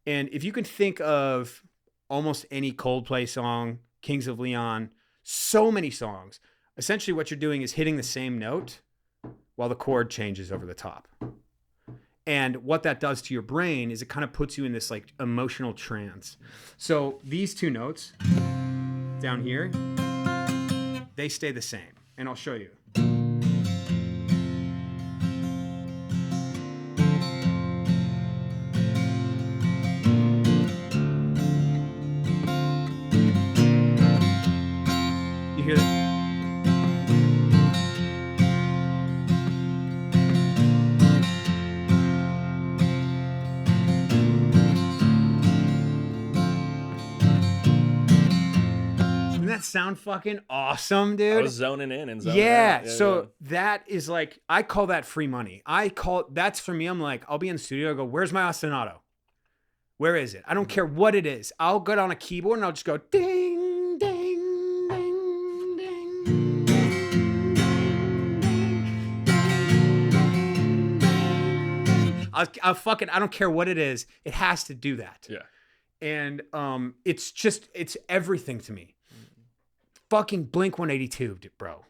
And if you can think of almost any Coldplay song, Kings of Leon, so many songs, essentially what you're doing is hitting the same note while the chord changes over the top. And what that does to your brain is it kind of puts you in this like emotional trance. So these two notes down here, they stay the same. And I'll show you. Hear that? Doesn't that sound fucking awesome, dude? I was zoning in and zoning yeah, out. So that is like, I call that free money. That's for me. I'm like, I'll be in the studio. I go, where's my ostinato? Where is it? I don't care what it is. I'll go down a keyboard and I'll just go ding, ding. I don't care what it is. It has to do that. Yeah. And it's everything to me. Fucking Blink 182, bro.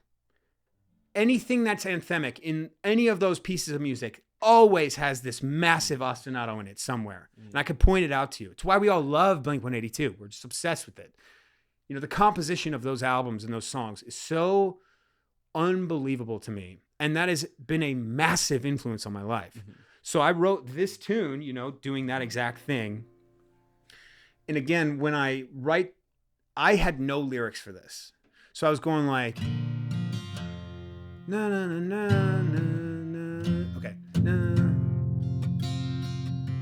Anything that's anthemic in any of those pieces of music always has this massive ostinato in it somewhere. And I could point it out to you. It's why we all love Blink 182. We're just obsessed with it. You know, the composition of those albums and those songs is so unbelievable to me. And that has been a massive influence on my life. Mm-hmm. So I wrote this tune, you know, doing that exact thing. And again, when I write, I had no lyrics for this. So I was going like, na na na na na na. Okay. Na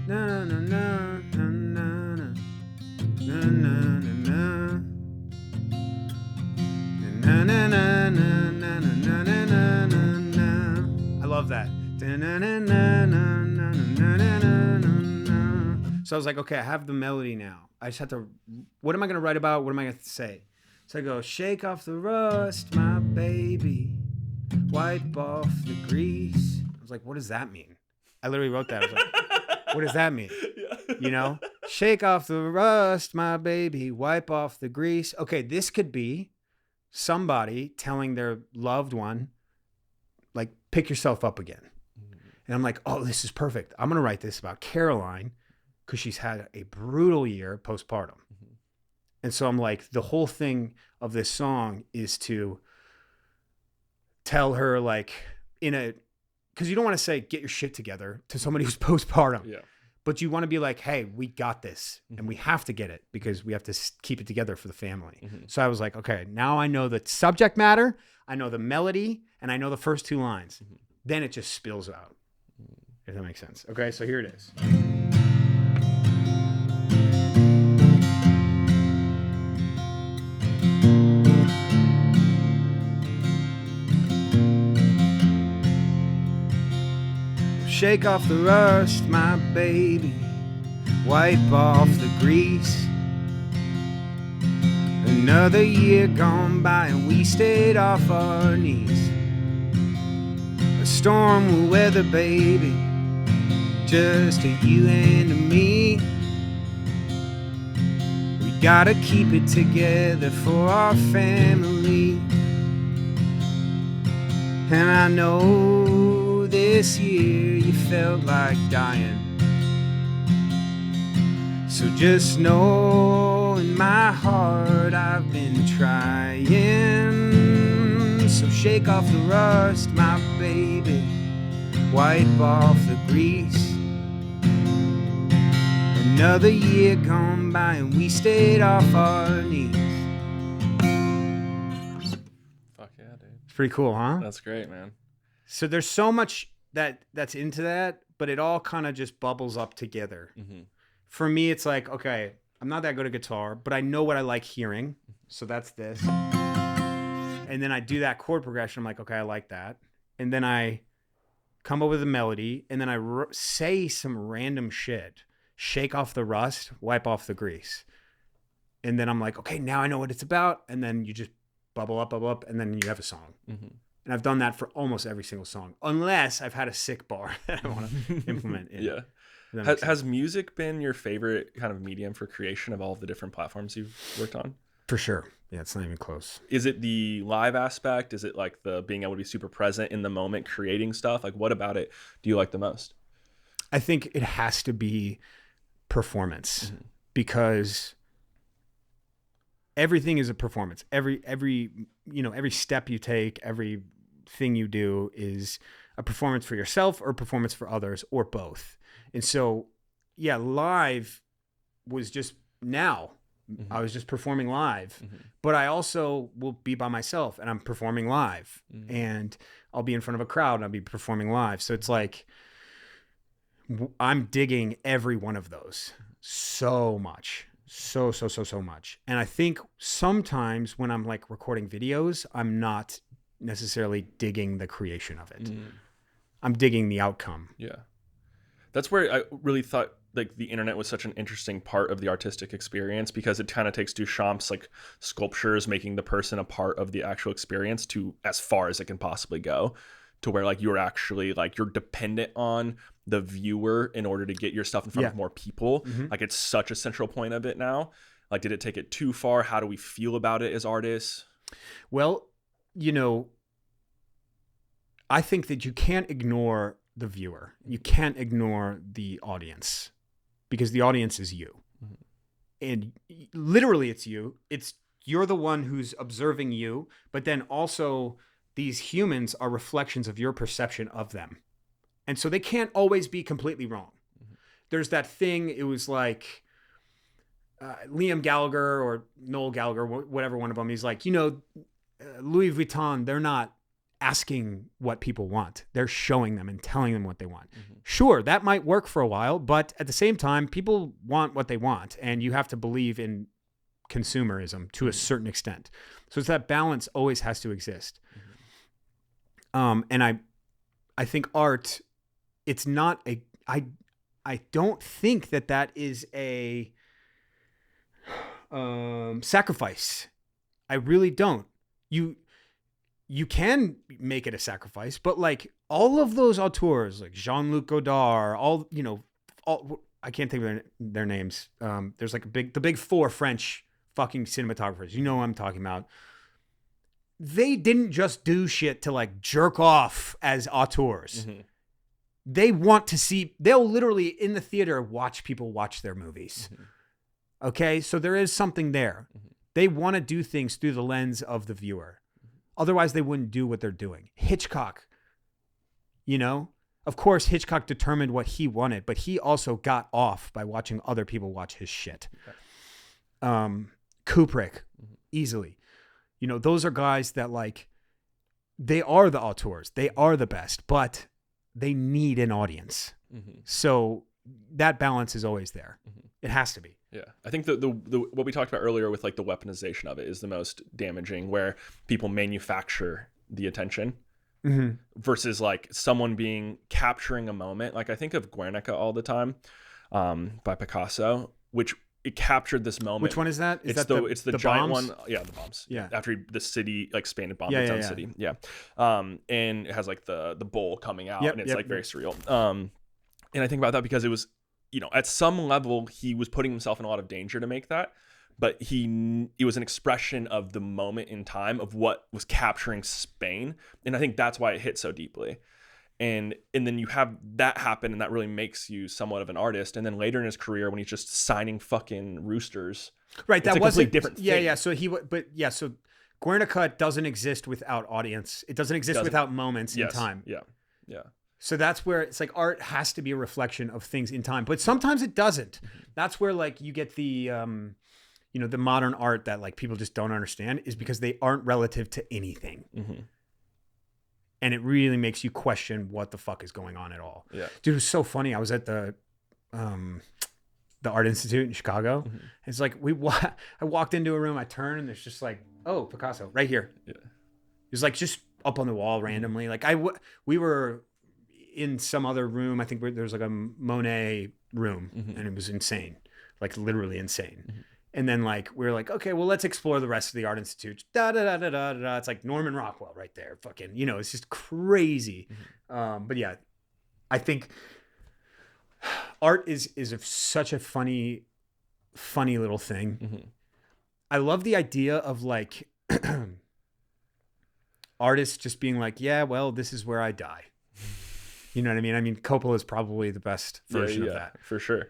na na na na na na na na na na na na na na. I love that. So I was like, okay, I have the melody now. I just have to, what am I going to write about? What am I going to say? So I go, shake off the rust, my baby. Wipe off the grease. I was like, what does that mean? I literally wrote that. I was like, what does that mean? Yeah. You know, shake off the rust, my baby. Wipe off the grease. Okay, this could be somebody telling their loved one, like, pick yourself up again. And I'm like, oh, this is perfect. I'm going to write this about Caroline because she's had a brutal year postpartum. Mm-hmm. And so I'm like, the whole thing of this song is to tell her like because you don't want to say get your shit together to somebody who's postpartum. Yeah. But you want to be like, hey, we got this and we have to get it because we have to keep it together for the family. Mm-hmm. So I was like, okay, now I know the subject matter, I know the melody, and I know the first 2 lines. Mm-hmm. Then it just spills out, if that makes sense. Okay, so here it is. Shake off the rust, my baby. Wipe off the grease. Another year gone by and we stayed off our knees. A storm will weather, baby, just to you and to me. We gotta keep it together for our family. And I know this year you felt like dying. So just know in my heart I've been trying. So shake off the rust, my baby. Wipe off the grease. Another year gone by and we stayed off our knees. Fuck yeah, dude. It's pretty cool, huh? That's great, man. So there's so much that's into that, but it all kind of just bubbles up together. Mm-hmm. For me, it's like, okay, I'm not that good at guitar, but I know what I like hearing. So that's this. And then I do that chord progression. I'm like, okay, I like that. And then I come up with a melody, and then I say some random shit. Shake off the rust, wipe off the grease. And then I'm like, okay, now I know what it's about. And then you just bubble up, and then you have a song. Mm-hmm. And I've done that for almost every single song, unless I've had a sick bar that I want to implement. Yeah. Has music been your favorite kind of medium for creation of all of the different platforms you've worked on? For sure. Yeah, it's not even close. Is it the live aspect? Is it like the being able to be super present in the moment, creating stuff? Like, what about it do you like the most? I think it has to be performance, because everything is a performance. Every step you take, everything you do is a performance for yourself or a performance for others or both. And so, yeah, live was just now. I was just performing live, but I also will be by myself and I'm performing live, and I'll be in front of a crowd and I'll be performing live. So it's like, I'm digging every one of those so much, so much. And I think sometimes when I'm like recording videos, I'm not necessarily digging the creation of it. I'm digging the outcome. Yeah. That's where I really thought like the internet was such an interesting part of the artistic experience, because it kind of takes Duchamp's like sculptures, making the person a part of the actual experience to as far as it can possibly go, to where like you're actually like you're dependent on the viewer in order to get your stuff in front of more people. Like it's such a central point of it now. Like, did it take it too far? How do we feel about it as artists? Well, I think that you can't ignore the viewer. You can't ignore the audience, because the audience is you. And literally it's you. You're the one who's observing you, but then also these humans are reflections of your perception of them. And so they can't always be completely wrong. There's that thing, it was like Liam Gallagher or Noel Gallagher, whatever one of them, he's like, Louis Vuitton, they're not asking what people want. They're showing them and telling them what they want. Sure, that might work for a while, but at the same time, people want what they want, and you have to believe in consumerism to a certain extent. So it's that balance always has to exist. And I think art, it's not I don't think that is a sacrifice. I really don't. You can make it a sacrifice, but like all of those auteurs, like Jean-Luc Godard, all I can't think of their names. There's like the big four French fucking cinematographers. You know what I'm talking about. They didn't just do shit to like jerk off as auteurs. They want to see, they'll literally in the theater watch people watch their movies. Okay. So there is something there. They want to do things through the lens of the viewer. Otherwise they wouldn't do what they're doing. Hitchcock, you know, of course, Hitchcock determined what he wanted, but he also got off by watching other people watch his shit. Kubrick, easily. You know, those are guys that like, they are the auteurs. They are the best, but they need an audience. So that balance is always there. It has to be. Yeah. I think the what we talked about earlier with like the weaponization of it is the most damaging, where people manufacture the attention versus like someone capturing a moment. Like I think of Guernica all the time by Picasso, which it captured this moment. Which one is that? It's the giant bombs? one. Yeah, the bombs. Yeah. After the city, like Spain had bombed its own city. Yeah. And it has like the bowl coming out, and it's like very surreal. And I think about that because it was, you know, at some level he was putting himself in a lot of danger to make that, but it was an expression of the moment in time of what was capturing Spain. And I think that's why it hit so deeply. And then you have that happen, and that really makes you somewhat of an artist. And then later in his career, when he's just signing fucking roosters, right? That was a different thing. Yeah. So so Guernica doesn't exist without audience. It doesn't exist without moments in time. Yeah. So that's where it's like art has to be a reflection of things in time, but sometimes it doesn't. That's where like you get the, you know, the modern art that like people just don't understand is because they aren't relative to anything. And it really makes you question what the fuck is going on at all. Yeah. Dude, it was so funny. I was at the Art Institute in Chicago. It's like I walked into a room, I turned, and there's just like, oh, Picasso right here. Yeah. It was like just up on the wall randomly. Like we were in some other room. I think there was like a Monet room, and it was insane, like literally insane. And then like we were like, okay, well, let's explore the rest of the Art Institute. It's like Norman Rockwell right there. Fucking, you know, it's just crazy. But yeah, I think art is such a funny little thing. I love the idea of like artists just being like, yeah, well, this is where I die. You know what I mean? I mean, Coppola is probably the best version of that. For sure.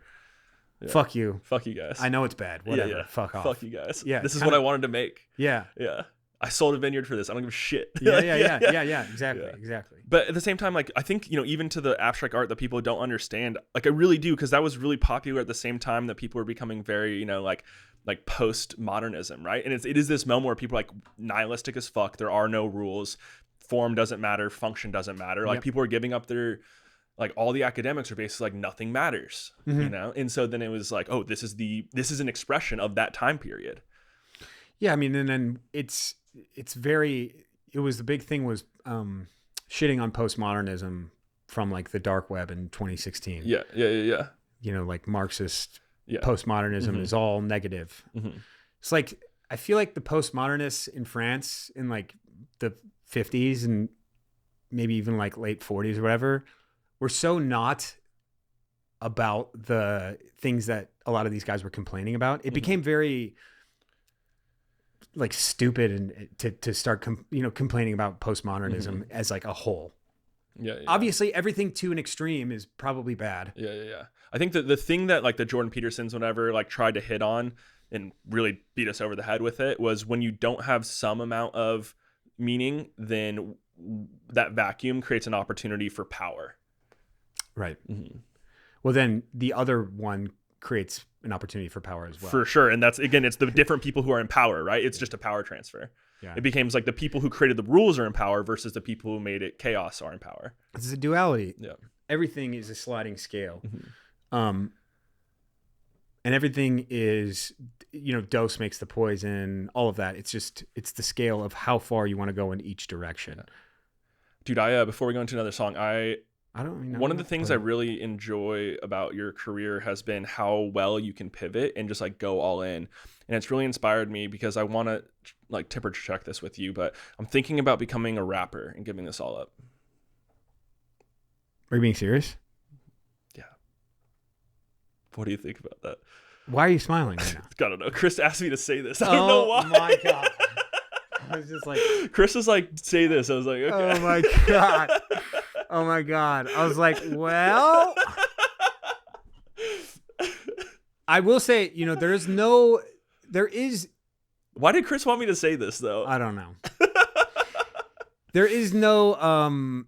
Yeah. Fuck you. Fuck you guys. I know it's bad. Whatever. Yeah. Fuck off. Fuck you guys. Yeah. This is what I wanted to make. Yeah. Yeah. I sold a vineyard for this. I don't give a shit. Yeah. Exactly. But at the same time, like, I think, you know, even to the abstract art that people don't understand, like I really do, because that was really popular at the same time that people were becoming very, you know, like post-modernism, right? And it is this moment where people are like nihilistic as fuck. There are no rules. Form doesn't matter. Function doesn't matter. Like people are giving up their, like all the academics are basically like nothing matters, you know? And so then it was like, oh, this is an expression of that time period. Yeah. I mean, and then the big thing was shitting on postmodernism from like the dark web in 2016. Yeah. You know, like Marxist postmodernism is all negative. It's like, I feel like the postmodernists in France in like the 50s and maybe even like late 40s or whatever were so not about the things that a lot of these guys were complaining about. It became very like stupid and to start complaining about postmodernism as like a whole. Yeah. Obviously everything to an extreme is probably bad. Yeah. I think that the thing that like the Jordan Petersons whatever like tried to hit on and really beat us over the head with it was when you don't have some amount of meaning, then that vacuum creates an opportunity for power. Right. Well, then the other one creates an opportunity for power as well. For sure. And that's, again, it's the different people who are in power, right? It's just a power transfer. Yeah. It becomes like the people who created the rules are in power versus the people who made it chaos are in power. It's a duality. Yeah. Everything is a sliding scale. And everything is, you know, dose makes the poison, all of that. It's the scale of how far you want to go in each direction. Yeah. Dude, before we go into another song, I don't know. One of the things I really enjoy about your career has been how well you can pivot and just like go all in. And it's really inspired me because I want to like tipper check this with you, but I'm thinking about becoming a rapper and giving this all up. Are you being serious? Yeah. What do you think about that? Why are you smiling right now? I don't know. Chris asked me to say this. I don't know why. Oh my God. I was just like, Chris was like, say this. I was like, okay. Oh my God. Oh my God. I was like, well, I will say, there is, Why did Chris want me to say this though? I don't know. There is no,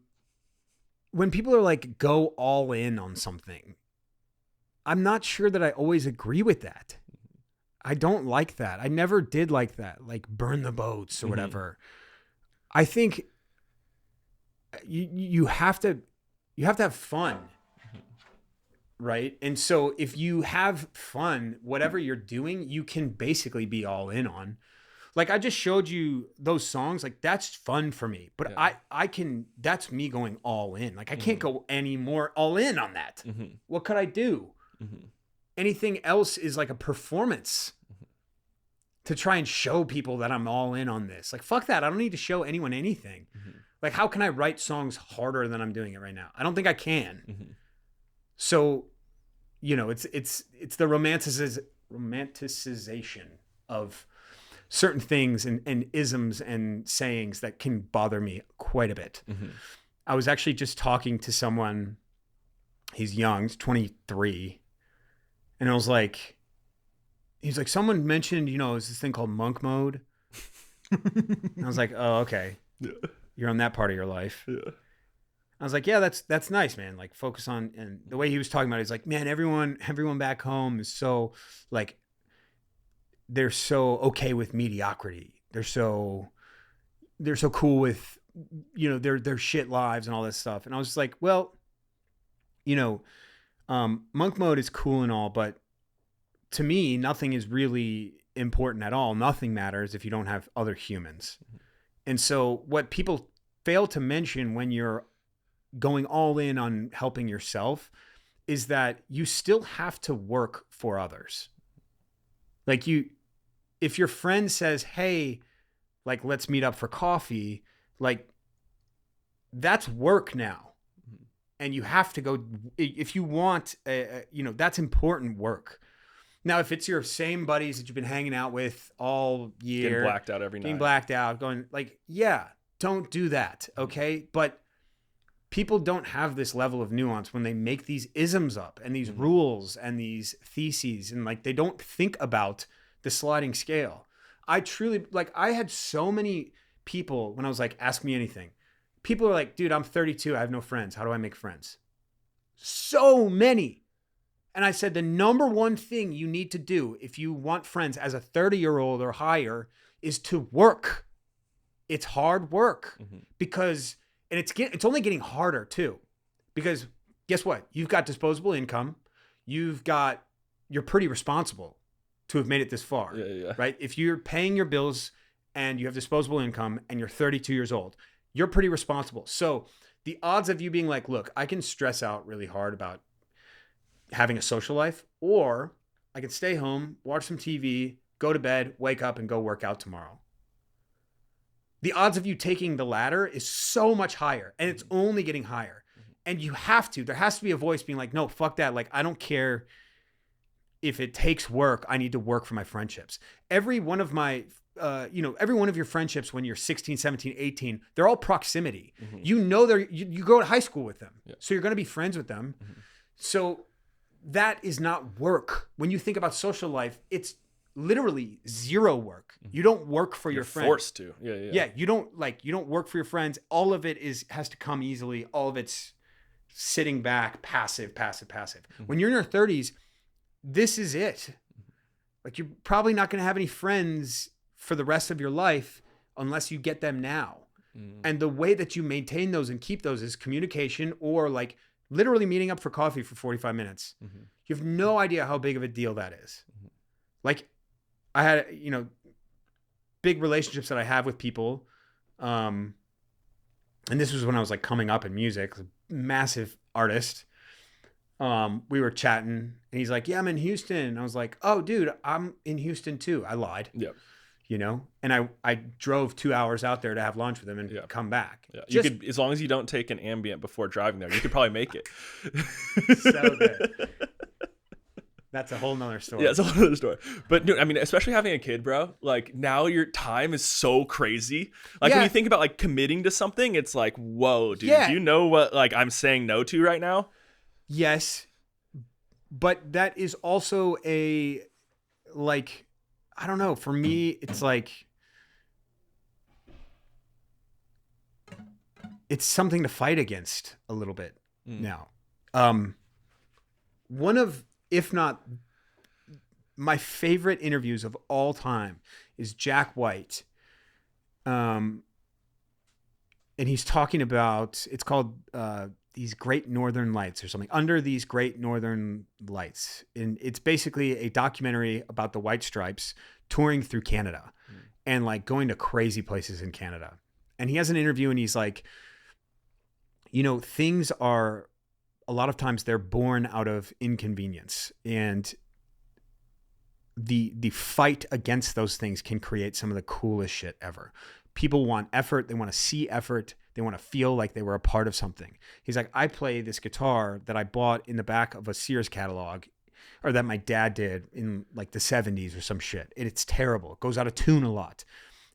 when people are like, go all in on something, I'm not sure that I always agree with that. I don't like that. I never did like that, like burn the boats or whatever. I think you have to have fun, right? And so if you have fun, whatever you're doing, you can basically be all in on. Like I just showed you those songs, like that's fun for me. But I can, that's me going all in. Like I can't go any more all in on that. What could I do? Anything else is like a performance to try and show people that I'm all in on this. Like fuck that. I don't need to show anyone anything. Like how can I write songs harder than I'm doing it right now? I don't think I can. So, it's the romanticization of certain things and isms and sayings that can bother me quite a bit. I was actually just talking to someone, he's young, he's 23. And I was like, he's like, someone mentioned, it's this thing called monk mode. And I was like, oh, okay. Yeah. You're on that part of your life. Yeah. I was like, yeah, that's nice, man. Like focus on, and the way he was talking about it, he's like, man, everyone back home is so like, they're so okay with mediocrity. They're so cool with, their shit lives and all this stuff. And I was just like, well, monk mode is cool and all, but to me, nothing is really important at all. Nothing matters if you don't have other humans. And so what people fail to mention when you're going all in on helping yourself is that you still have to work for others. Like if your friend says, hey, like, let's meet up for coffee, like that's work now. And you have to go, if you want, that's important work. Now, if it's your same buddies that you've been hanging out with all year, getting blacked out every night, being blacked out, going like, yeah, don't do that. Okay. But people don't have this level of nuance when they make these isms up and these rules and these theses. And like, they don't think about the sliding scale. I truly, like, I had so many people when I was like, ask me anything. People are like, dude, I'm 32. I have no friends. How do I make friends? So many. And I said, the number one thing you need to do if you want friends as a 30-year-old or higher is to work. It's hard work because, and it's only getting harder too, because guess what? You've got disposable income. You're pretty responsible to have made it this far, right? If you're paying your bills and you have disposable income and you're 32 years old, you're pretty responsible. So the odds of you being like, look, I can stress out really hard about having a social life, or I can stay home, watch some TV, go to bed, wake up and go work out tomorrow. The odds of you taking the latter is so much higher, and it's only getting higher. And there has to be a voice being like, no, fuck that. Like, I don't care if it takes work. I need to work for my friendships. Every one of your friendships when you're 16, 17, 18, they're all proximity. You go to high school with them. Yeah. So you're going to be friends with them. So that is not work. When you think about social life, it's literally zero work. You don't work for your friends. You're forced to. Yeah. You don't work for your friends. All of it has to come easily. All of it's sitting back, passive. When you're in your 30s, this is it. Like, you're probably not going to have any friends for the rest of your life unless you get them now. And the way that you maintain those and keep those is communication, or like literally meeting up for coffee for 45 minutes. You have no idea how big of a deal that is. Like, I had, big relationships that I have with people. And this was when I was like coming up in music, massive artist. We were chatting and he's like, yeah, I'm in Houston. I was like, oh dude, I'm in Houston too. I lied. Yep. And I drove 2 hours out there to have lunch with him and come back. Yeah. You could, as long as you don't take an ambient before driving there, you could probably make it. So good. That's a whole nother story. Yeah, it's a whole other story. But dude, I mean, especially having a kid, bro, like now your time is so crazy. Like when you think about like committing to something, it's like, whoa, dude, do you know what like I'm saying no to right now? Yes. But that is also a, like, I don't know. For me, it's like, it's something to fight against a little bit now. One of, if not my favorite interviews of all time is Jack White. And he's talking about, it's called These Great Northern Lights or something, Under These Great Northern Lights. And it's basically a documentary about the White Stripes touring through Canada and like going to crazy places in Canada. And he has an interview and he's like, you know, things are, a lot of times they're born out of inconvenience, and the fight against those things can create some of the coolest shit ever. People want effort. They want to see effort. They want to feel like they were a part of something. He's like, I play this guitar that I bought in the back of a Sears catalog, or that my dad did in like the 70s or some shit. It's terrible. It goes out of tune a lot.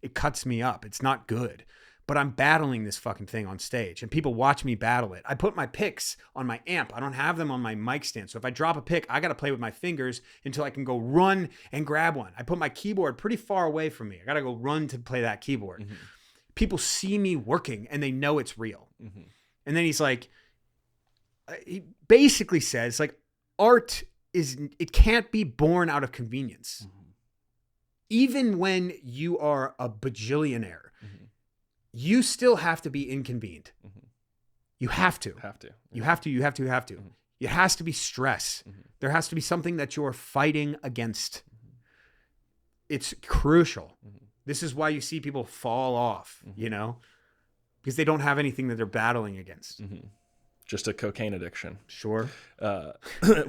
It cuts me up. It's not good. But I'm battling this fucking thing on stage and people watch me battle it. I put my picks on my amp. I don't have them on my mic stand. So if I drop a pick, I got to play with my fingers until I can go run and grab one. I put my keyboard pretty far away from me. I got to go run to play that keyboard. Mm-hmm. People see me working and they know it's real. Mm-hmm. And then he's like, he basically says like, art it can't be born out of convenience. Mm-hmm. Even when you are a bajillionaire, you still have to be inconvenient. Mm-hmm. You have to. You have to. Mm-hmm. It has to be stress. Mm-hmm. There has to be something that you're fighting against. Mm-hmm. It's crucial. Mm-hmm. This is why you see people fall off, you know, because they don't have anything that they're battling against. Mm-hmm. Just a cocaine addiction. Sure. Well,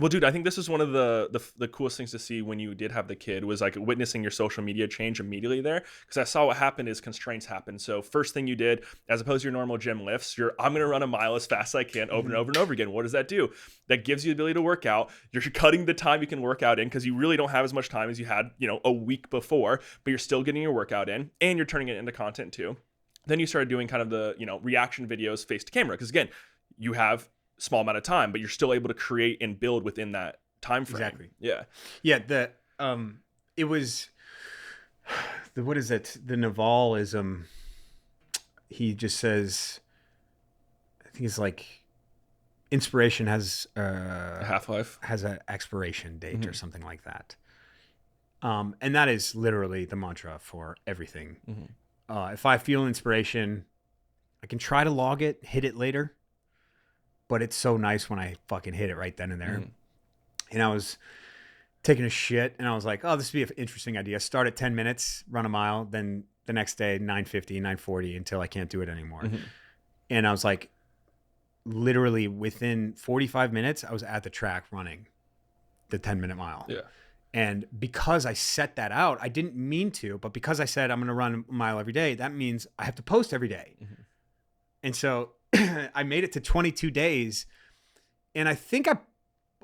dude, I think this is one of the coolest things to see when you did have the kid was like witnessing your social media change immediately there. Because I saw what happened is constraints happen. So first thing you did, as opposed to your normal gym lifts, I'm going to run a mile as fast as I can over and over and over again. What does that do? That gives you the ability to work out. You're cutting the time you can work out in because you really don't have as much time as you had, you know, a week before, but you're still getting your workout in and you're turning it into content too. Then you started doing kind of the, you know, reaction videos face to camera. Because again, you have a small amount of time, but you're still able to create and build within that time frame. Exactly. Yeah. Yeah. It was what is it? The Navalism. He just says, I think it's like inspiration has a half-life, has an expiration date or something like that. And that is literally the mantra for everything. Mm-hmm. If I feel inspiration, I can try to log it, hit it later. But it's so nice when I fucking hit it right then and there. Mm-hmm. And I was taking a shit and I was like, oh, this would be an interesting idea. Start at 10 minutes, run a mile. Then the next day, 9:50, 9:40 until I can't do it anymore. Mm-hmm. And I was like, literally within 45 minutes, I was at the track running the 10-minute mile. Yeah. And because I set that out, I didn't mean to, but because I said I'm going to run a mile every day, that means I have to post every day. Mm-hmm. And so I made it to 22 days and I think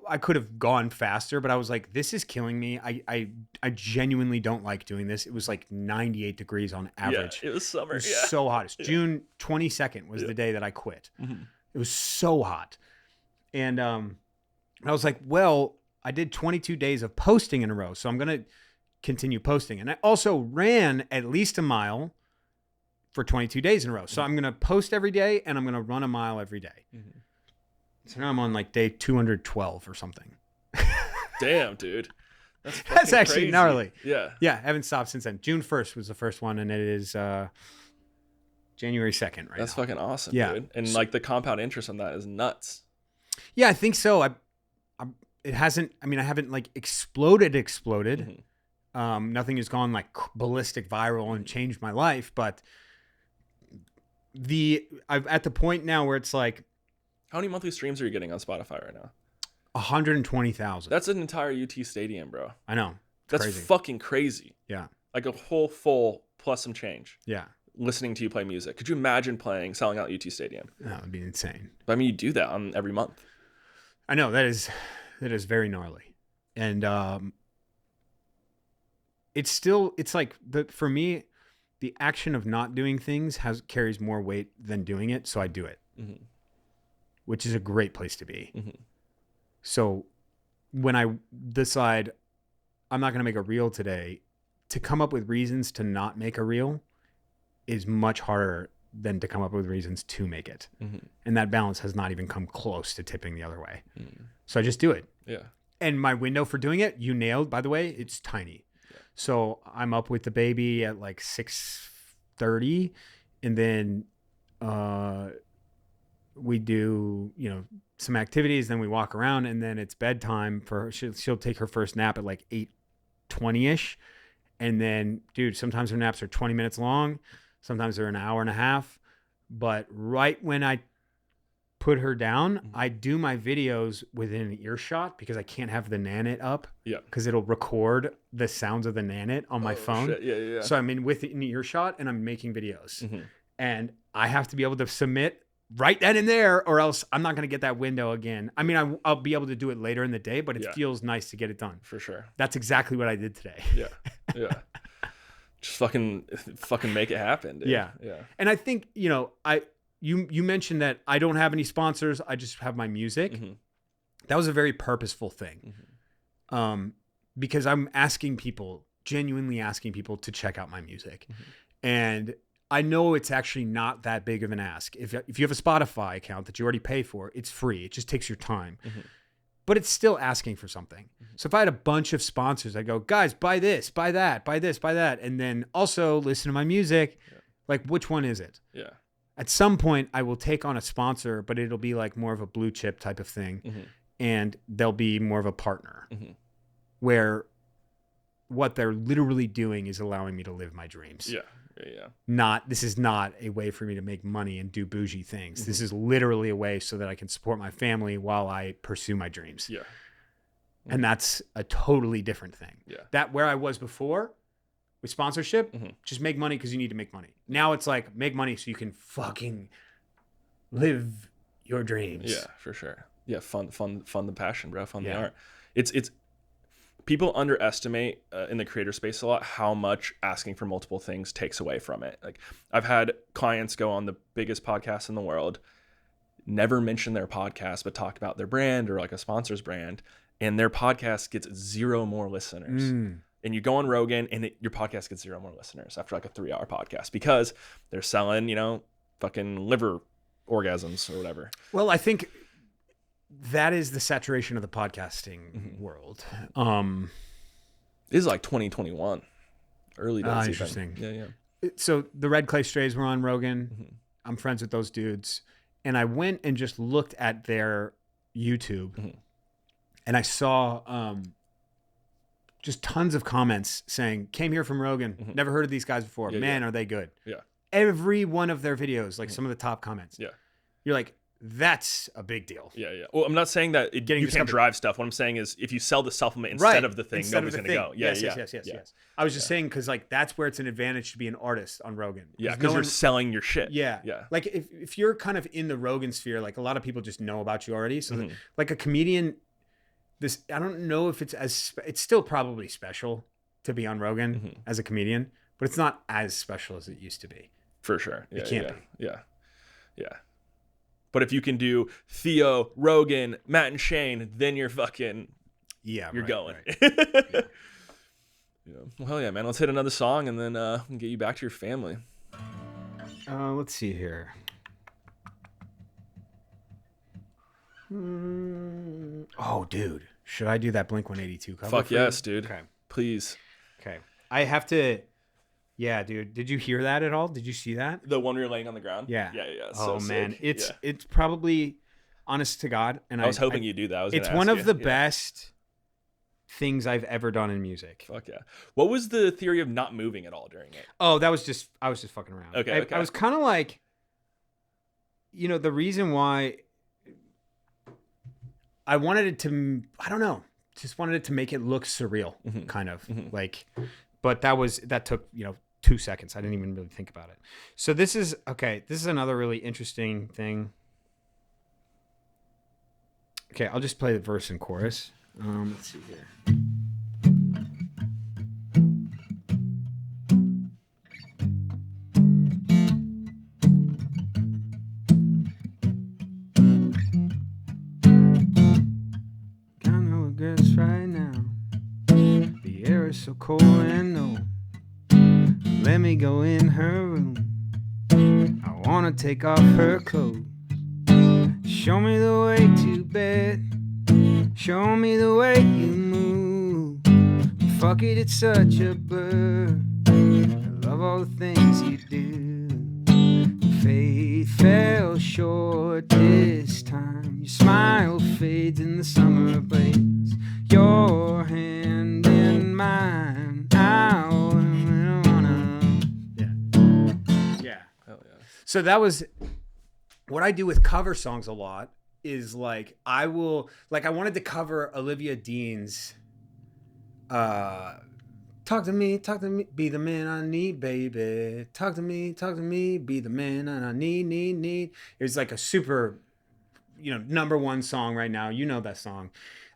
I could have gone faster, but I was like, this is killing me. I genuinely don't like doing this. It was like 98 degrees on average. Yeah, it was summer. It was so hot. It's June 22nd was the day that I quit. Mm-hmm. It was so hot. And I was like, well, I did 22 days of posting in a row, so I'm going to continue posting. And I also ran at least a mile for 22 days in a row. So I'm going to post every day and I'm going to run a mile every day. Mm-hmm. So now I'm on like day 212 or something. Damn, dude. That's actually crazy. Gnarly. Yeah. Yeah. I haven't stopped since then. June 1st was the first one and it is January 2nd right That's now. fucking awesome, yeah. dude. And like the compound interest on that is nuts. Yeah, I think so. I haven't like exploded. Mm-hmm. Nothing has gone like ballistic viral and changed my life, but I'm at the point now where it's like, how many monthly streams are you getting on Spotify right now? 120,000. That's an entire UT stadium, bro. I know. That's crazy. Fucking crazy. Yeah. Like a whole full plus some change. Yeah. Listening to you play music. Could you imagine selling out UT stadium? That would be insane. But I mean, you do that on every month. I know that is very gnarly. And it's like for me, the action of not doing things carries more weight than doing it. So I do it, which is a great place to be. So when I decide I'm not going to make a reel today, to come up with reasons to not make a reel is much harder than to come up with reasons to make it. And that balance has not even come close to tipping the other way. So I just do it. Yeah. And my window for doing it, you nailed, by the way, it's tiny. Yeah. So I'm up with the baby at like 6:30, and then we do, some activities, then we walk around, and then it's bedtime for her. She'll take her first nap at like 8:20ish. And then, dude, sometimes her naps are 20 minutes long. Sometimes they're an hour and a half. But right when I put her down, I do my videos within an earshot because I can't have the Nanit up. Yeah. Because it'll record the sounds of the Nanit on my phone. Shit. Yeah. So I'm within earshot and I'm making videos. And I have to be able to submit right then and there, or else I'm not going to get that window again. I mean, I'll be able to do it later in the day, but it feels nice to get it done. For sure. That's exactly what I did today. Yeah. Just fucking make it happen, dude. Yeah. And I think, you mentioned that I don't have any sponsors. I just have my music. That was a very purposeful thing. Because I'm genuinely asking people to check out my music. And I know it's actually not that big of an ask. If you have a Spotify account that you already pay for, it's free. It just takes your time. But it's still asking for something. So if I had a bunch of sponsors, I'd go, guys, buy this, buy that, buy this, buy that. And then also listen to my music. Like, which one is it? Yeah. At some point, I will take on a sponsor, but it'll be like more of a blue chip type of thing. And they'll be more of a partner. Where what they're literally doing is allowing me to live my dreams. Yeah. This is not a way for me to make money and do bougie things. This is literally a way so that I can support my family while I pursue my dreams. Yeah. And that's a totally different thing. Yeah. That where I was before with sponsorship, just make money because you need to make money. Now it's like make money so you can fucking live your dreams. Yeah, for sure. Yeah, fund the passion, bro. Fund the art. It's people underestimate in the creator space a lot how much asking for multiple things takes away from it. Like I've had clients go on the biggest podcast in the world, never mention their podcast, but talk about their brand or like a sponsor's brand, and their podcast gets 0 more listeners. And you go on Rogan and your podcast gets 0 more listeners after like a 3-hour podcast because they're selling, fucking liver orgasms or whatever. Well, I think that is the saturation of the podcasting world. It is like 2021, early days. Interesting. Yeah. So the Red Clay Strays were on Rogan. I'm friends with those dudes. And I went and just looked at their YouTube and I saw just tons of comments saying, came here from Rogan. Never heard of these guys before. Man, are they good. Yeah. Every one of their videos, like some of the top comments. Yeah. You're like, that's a big deal. Yeah. Well, I'm not saying that you can't drive stuff. What I'm saying is if you sell the supplement instead of the thing, nobody's going to go. Yes. I was just saying because like that's where it's an advantage to be an artist on Rogan. Yeah, because you're selling your shit. Yeah. Like if you're kind of in the Rogan sphere, like a lot of people just know about you already. So like a comedian, I don't know if it's it's still probably special to be on Rogan as a comedian, but it's not as special as it used to be. For sure. It can't be. Yeah. But if you can do Theo, Rogan, Matt, and Shane, then you're fucking, you're going. Right. Well, hell yeah, man. Let's hit another song and then get you back to your family. Let's see here. Oh, dude. Should I do that Blink-182 cover? Fuck yes, dude. Okay. Please. Okay. I have to... Yeah, dude. Did you hear that at all? Did you see that? The one where you're laying on the ground? Yeah. So man. Sick. It's probably, honest to God. And I was hoping you'd do that. It's one of the best things I've ever done in music. Fuck yeah. What was the theory of not moving at all during it? Oh, I was just fucking around. Okay. I was kind of like, the reason why I wanted it to, I don't know, just wanted it to make it look surreal, kind of like, but that took, 2 seconds. I didn't even really think about it. So this is another really interesting thing. Okay, I'll just play the verse and chorus. Let's see here. Got no regrets right now. The air is so cold and no. Let me go in her room. I wanna take off her clothes. Show me the way to bed. Show me the way you move. Fuck it, it's such a blur. I love all the things you do. Faith fell short this time. Your smile fades in the summer blaze. Your hand in mine. I wanna. Yeah. Hell yeah. So that was what I do with cover songs a lot. Is like I wanted to cover Olivia Dean's talk to me, be the man I need, baby. Talk to me, be the man I need. It was like a super, number one song right now. You know that song.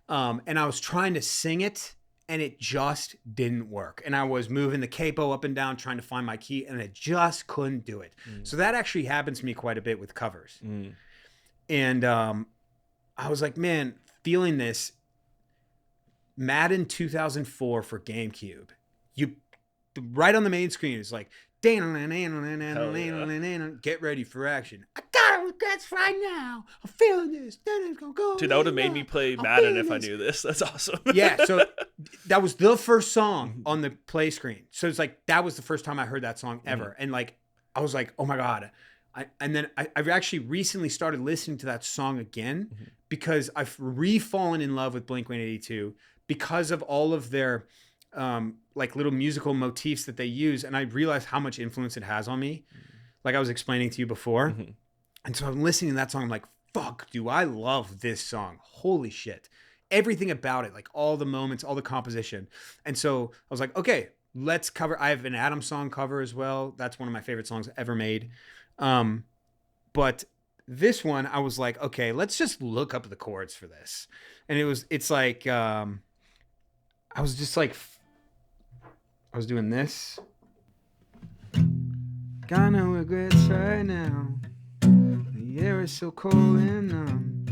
And I was trying to sing it and it just didn't work. And I was moving the capo up and down, trying to find my key, and I just couldn't do it. So that actually happens to me quite a bit with covers. And I was like, man, feeling this. Madden 2004 for GameCube. Right on the main screen is like, get ready for action. I got regrets right now. I'm feeling this. Then it's gonna go. Dude, that would have made me play Madden if I knew this. That's awesome. Yeah, so that was the first song on the play screen. So it's like that was the first time I heard that song ever, and like I was like, oh my god. I've actually recently started listening to that song again because I've re-fallen in love with Blink-182 because of all of their like little musical motifs that they use, and I realized how much influence it has on me. Like I was explaining to you before. And so I'm listening to that song. I'm like, fuck, do I love this song? Holy shit. Everything about it, like all the moments, all the composition. And so I was like, okay, let's cover. I have an Adam song cover as well. That's one of my favorite songs ever made. But this one, I was like, okay, let's just look up the chords for this. And it's like, I was just like, I was doing this. Got no regrets right now. The air is so cold and numb.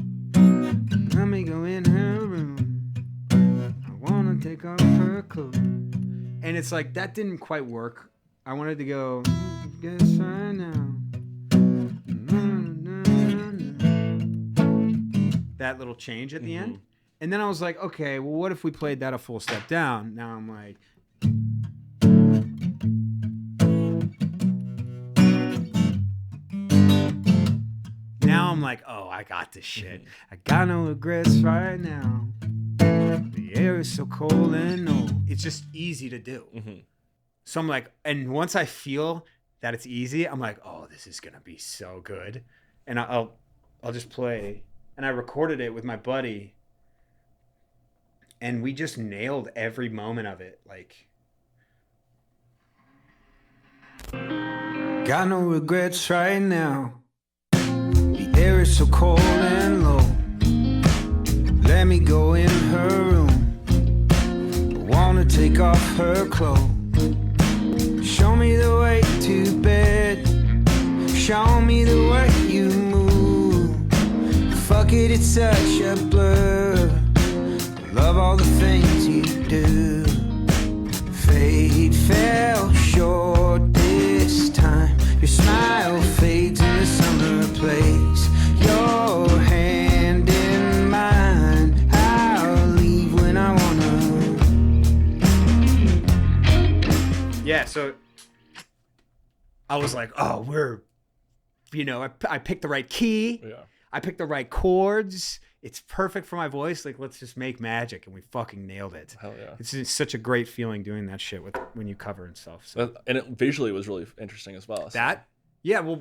Let me go in her room. I want to take off her clothes. And it's like, that didn't quite work. I wanted to go, guess right now. That little change at the end. And then I was like, okay, well, what if we played that a full step down? Now I'm like, oh, I got this shit. I got no regrets right now. The air is so cold and no, it's just easy to do. So I'm like, and once I feel that it's easy, I'm like, oh, this is gonna be so good. And I'll just play. And I recorded it with my buddy, and we just nailed every moment of it. Like, got no regrets right now. The air is so cold and low. Let me go in her room. I wanna take off her clothes. Show me the way to bed. Show me the way you move. Fuck it, it's such a blur. I love all the things you do. Fate fell short this time. Your smile fades in the summer place. Your hand in mine. I'll leave when I wanna. Yeah, so I was like, oh, I picked the right key. Yeah. I picked the right chords. It's perfect for my voice. Like, let's just make magic. And we fucking nailed it. Hell yeah. It's just such a great feeling doing that shit when you cover and stuff. So. And it visually was really interesting as well. So. Yeah, well,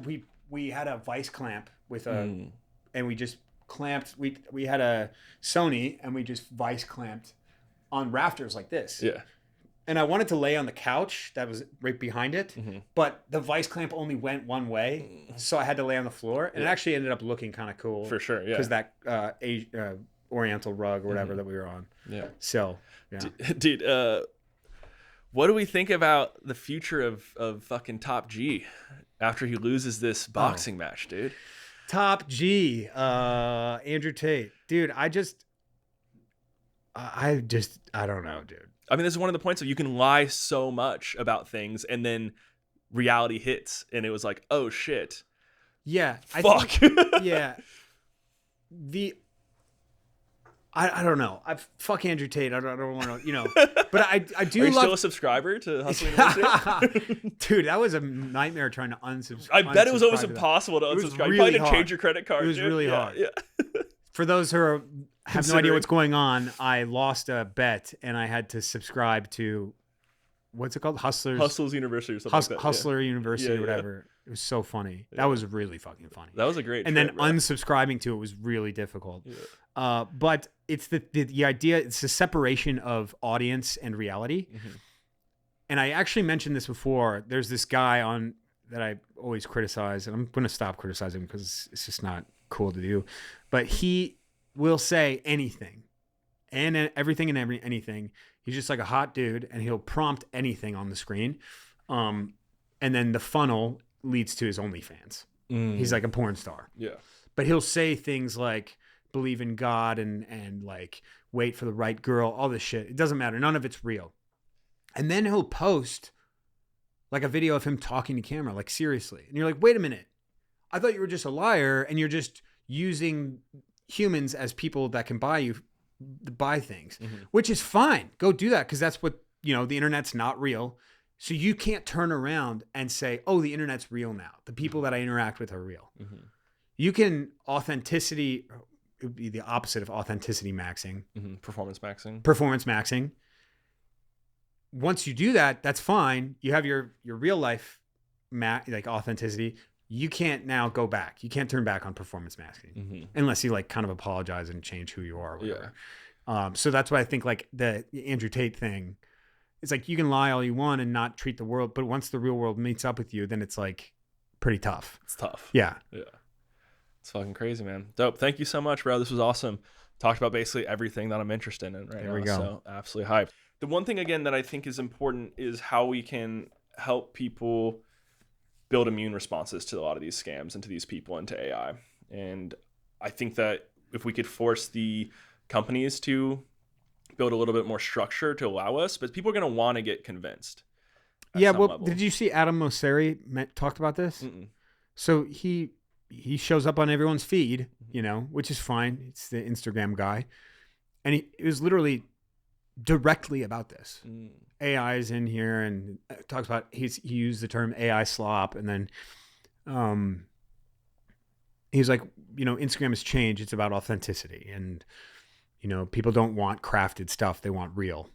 we had a vice clamp with and we just clamped. We had a Sony and we just vice clamped on rafters like this. Yeah. And I wanted to lay on the couch that was right behind it, but the vice clamp only went one way, so I had to lay on the floor, and it actually ended up looking kind of cool. For sure, yeah. Because that Oriental rug or whatever that we were on. Yeah. So, yeah. Dude, what do we think about the future of fucking Top G after he loses this boxing match, dude? Top G, Andrew Tate. Dude, I don't know, dude. I mean, this is one of the points of you can lie so much about things and then reality hits and it was like, oh shit. Yeah. Fuck. Yeah. I don't know. Fuck Andrew Tate. I don't want to, but I do Are you love. still a subscriber to Hustle University? Dude, that was a nightmare trying to unsubscribe. I bet it was almost impossible to unsubscribe. Really you probably had to hard. change your credit card. It was dude. really hard. Yeah. For those who have no idea what's going on, I lost a bet and I had to subscribe to, what's it called? Hustle's University or something like that. Hustler University Yeah, or whatever. It was so funny. That was really fucking funny. That was a great And trip, then bro. unsubscribing to it was really difficult. Yeah. But it's the idea, it's the separation of audience and reality. Mm-hmm. And I actually mentioned this before. There's this guy on that I always criticize, and I'm going to stop criticizing because it's just not cool to do. But he will say anything and everything and anything. He's just like a hot dude, and he'll prompt anything on the screen. And then the funnel leads to his OnlyFans. He's like a porn star. Yeah. But he'll say things like believe in God and like wait for the right girl, all this shit. It doesn't matter. None of it's real. And then he'll post like a video of him talking to camera, like seriously. And you're like, wait a minute. I thought you were just a liar and you're just using humans as people that can buy things, which is fine. Go do that because that's what, the internet's not real. So you can't turn around and say, oh, the internet's real now. The people that I interact with are real. You can it would be the opposite of authenticity maxing. Performance maxing. Performance maxing. Once you do that, that's fine. You have your real life like authenticity. You can't now go back. You can't turn back on performance maxing unless you like kind of apologize and change who you are or whatever. Yeah. So that's why I think like the Andrew Tate thing, it's like you can lie all you want and not treat the world, but once the real world meets up with you, then it's like pretty tough. It's tough. Yeah. Yeah. It's fucking crazy, man. Dope. Thank you so much, bro. This was awesome. Talked about basically everything that I'm interested in right now. There we go. So absolutely hyped. The one thing again that I think is important is how we can help people build immune responses to a lot of these scams and to these people and to AI. And I think that if we could force the companies to build a little bit more structure to allow us, but people are going to want to get convinced. Yeah. Well, level. Did you see Adam Mosseri talked about this? So he shows up on everyone's feed, which is fine. It's the Instagram guy. And it was literally directly about this. AI is in here and talks about, he used the term AI slop. And then he's like, Instagram has changed. It's about authenticity. And, people don't want crafted stuff. They want real.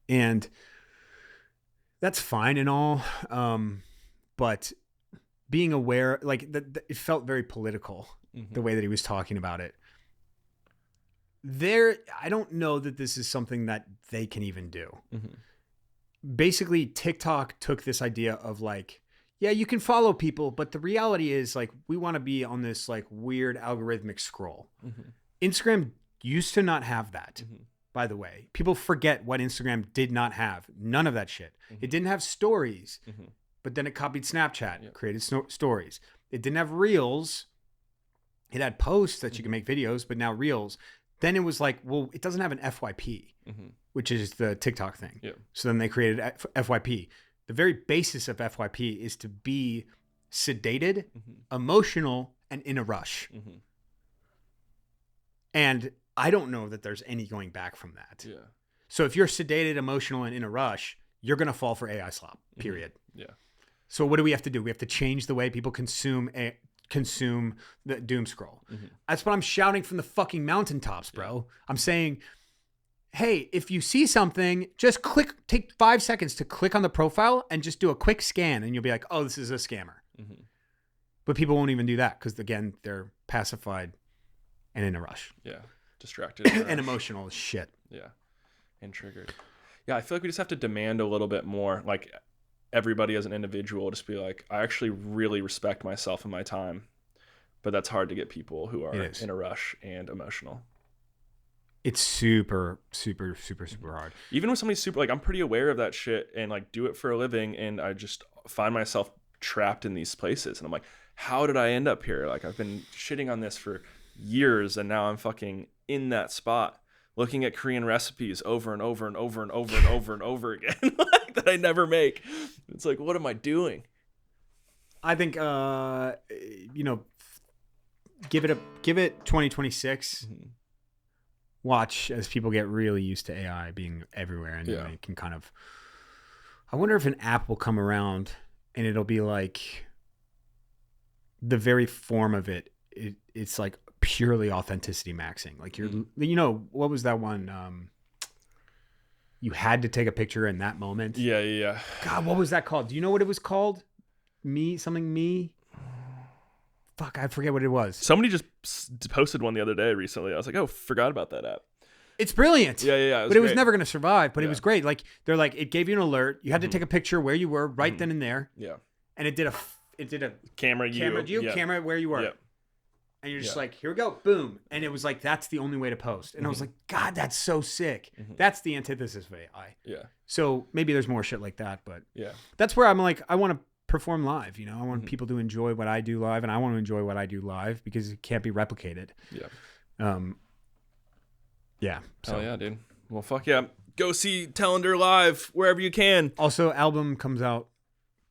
And that's fine and all. But being aware, like it felt very political, the way that he was talking about it. I don't know that this is something that they can even do. Basically, TikTok took this idea of like, yeah, you can follow people, but the reality is like, we want to be on this like weird algorithmic scroll. Instagram used to not have that, by the way. People forget what Instagram did not have. None of that shit. It didn't have stories, but then it copied Snapchat, created stories. It didn't have reels. It had posts that you can make videos, but now reels. Then it was like, well, it doesn't have an FYP, which is the TikTok thing. Yeah. So then they created FYP. The very basis of FYP is to be sedated, emotional, and in a rush. And I don't know that there's any going back from that. Yeah. So if you're sedated, emotional, and in a rush, you're going to fall for AI slop, period. Yeah. So what do we have to do? We have to change the way people consume the doom scroll. That's what I'm shouting from the fucking mountaintops, bro. I'm saying, hey, if you see something, just take 5 seconds to click on the profile and just do a quick scan and you'll be like, oh, this is a scammer. But people won't even do that because, again, they're pacified and in a rush. Yeah. Distracted. And emotional as shit. Yeah. And triggered. Yeah, I feel like we just have to demand a little bit more. Like, everybody as an individual, just be like, I actually really respect myself and my time. But that's hard to get people who are in a rush and emotional. It's super, super, super, super hard. Even with somebody super, like, I'm pretty aware of that shit and like do it for a living, and I just find myself trapped in these places, and I'm like, how did I end up here? Like, I've been shitting on this for years, and now I'm fucking in that spot, looking at Korean recipes over and over and over and over and over and over again, like, that I never make. It's like, what am I doing? I think give it 2026. Mm-hmm. Watch as people get really used to AI being everywhere, and Yeah. they can kind of. I wonder if an app will come around and it'll be like the very form of it. It's like purely authenticity maxing. Like what was that one? You had to take a picture in that moment. Yeah. God, what was that called? Do you know what it was called? Me. Fuck, I forget what it was. Somebody just posted one the other day recently. I was like, oh, forgot about that app. It's brilliant. Yeah. But it was never going to survive. But Yeah. it was great. Like they're like, it gave you an alert. You had to take a picture where you were right then and there. Yeah. And it did a Camera you. Yeah. camera where you were. Yeah. And you're just like, here we go, boom. And it was like, that's the only way to post. And I was like, God, that's so sick. That's the antithesis of AI. Yeah. So maybe there's more shit like that, but Yeah. that's where I'm like, I want to perform live. I want people to enjoy what I do live, and I want to enjoy what I do live because it can't be replicated. Yeah. Yeah. So Oh yeah, dude. Well, fuck yeah. Go see Telander live wherever you can. also, album comes out,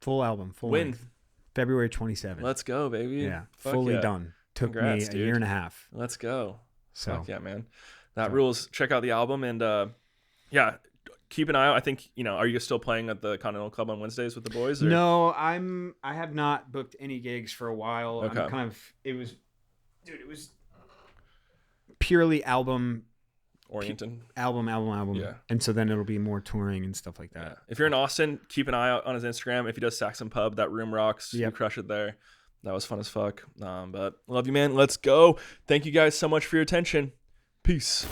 full When? length, February 27th. Let's go, baby. Yeah, Fuck fully yeah. done. Took Congrats, me a dude. year and a half. Let's go. So Fuck yeah, man. That rules. Check out the album, and yeah, keep an eye out. I think, are you still playing at the Continental Club on Wednesdays with the boys? Or? no, I have not booked any gigs for a while. Okay. I'm kind of it was purely album. Oriented. Album. Yeah. And so then it'll be more touring and stuff like that. Yeah. If you're in Austin, keep an eye out on his Instagram. If he does Saxon Pub, that room rocks. Yep. You crush it there. That was fun as fuck. But love you, man. Let's go. Thank you guys so much for your attention. Peace.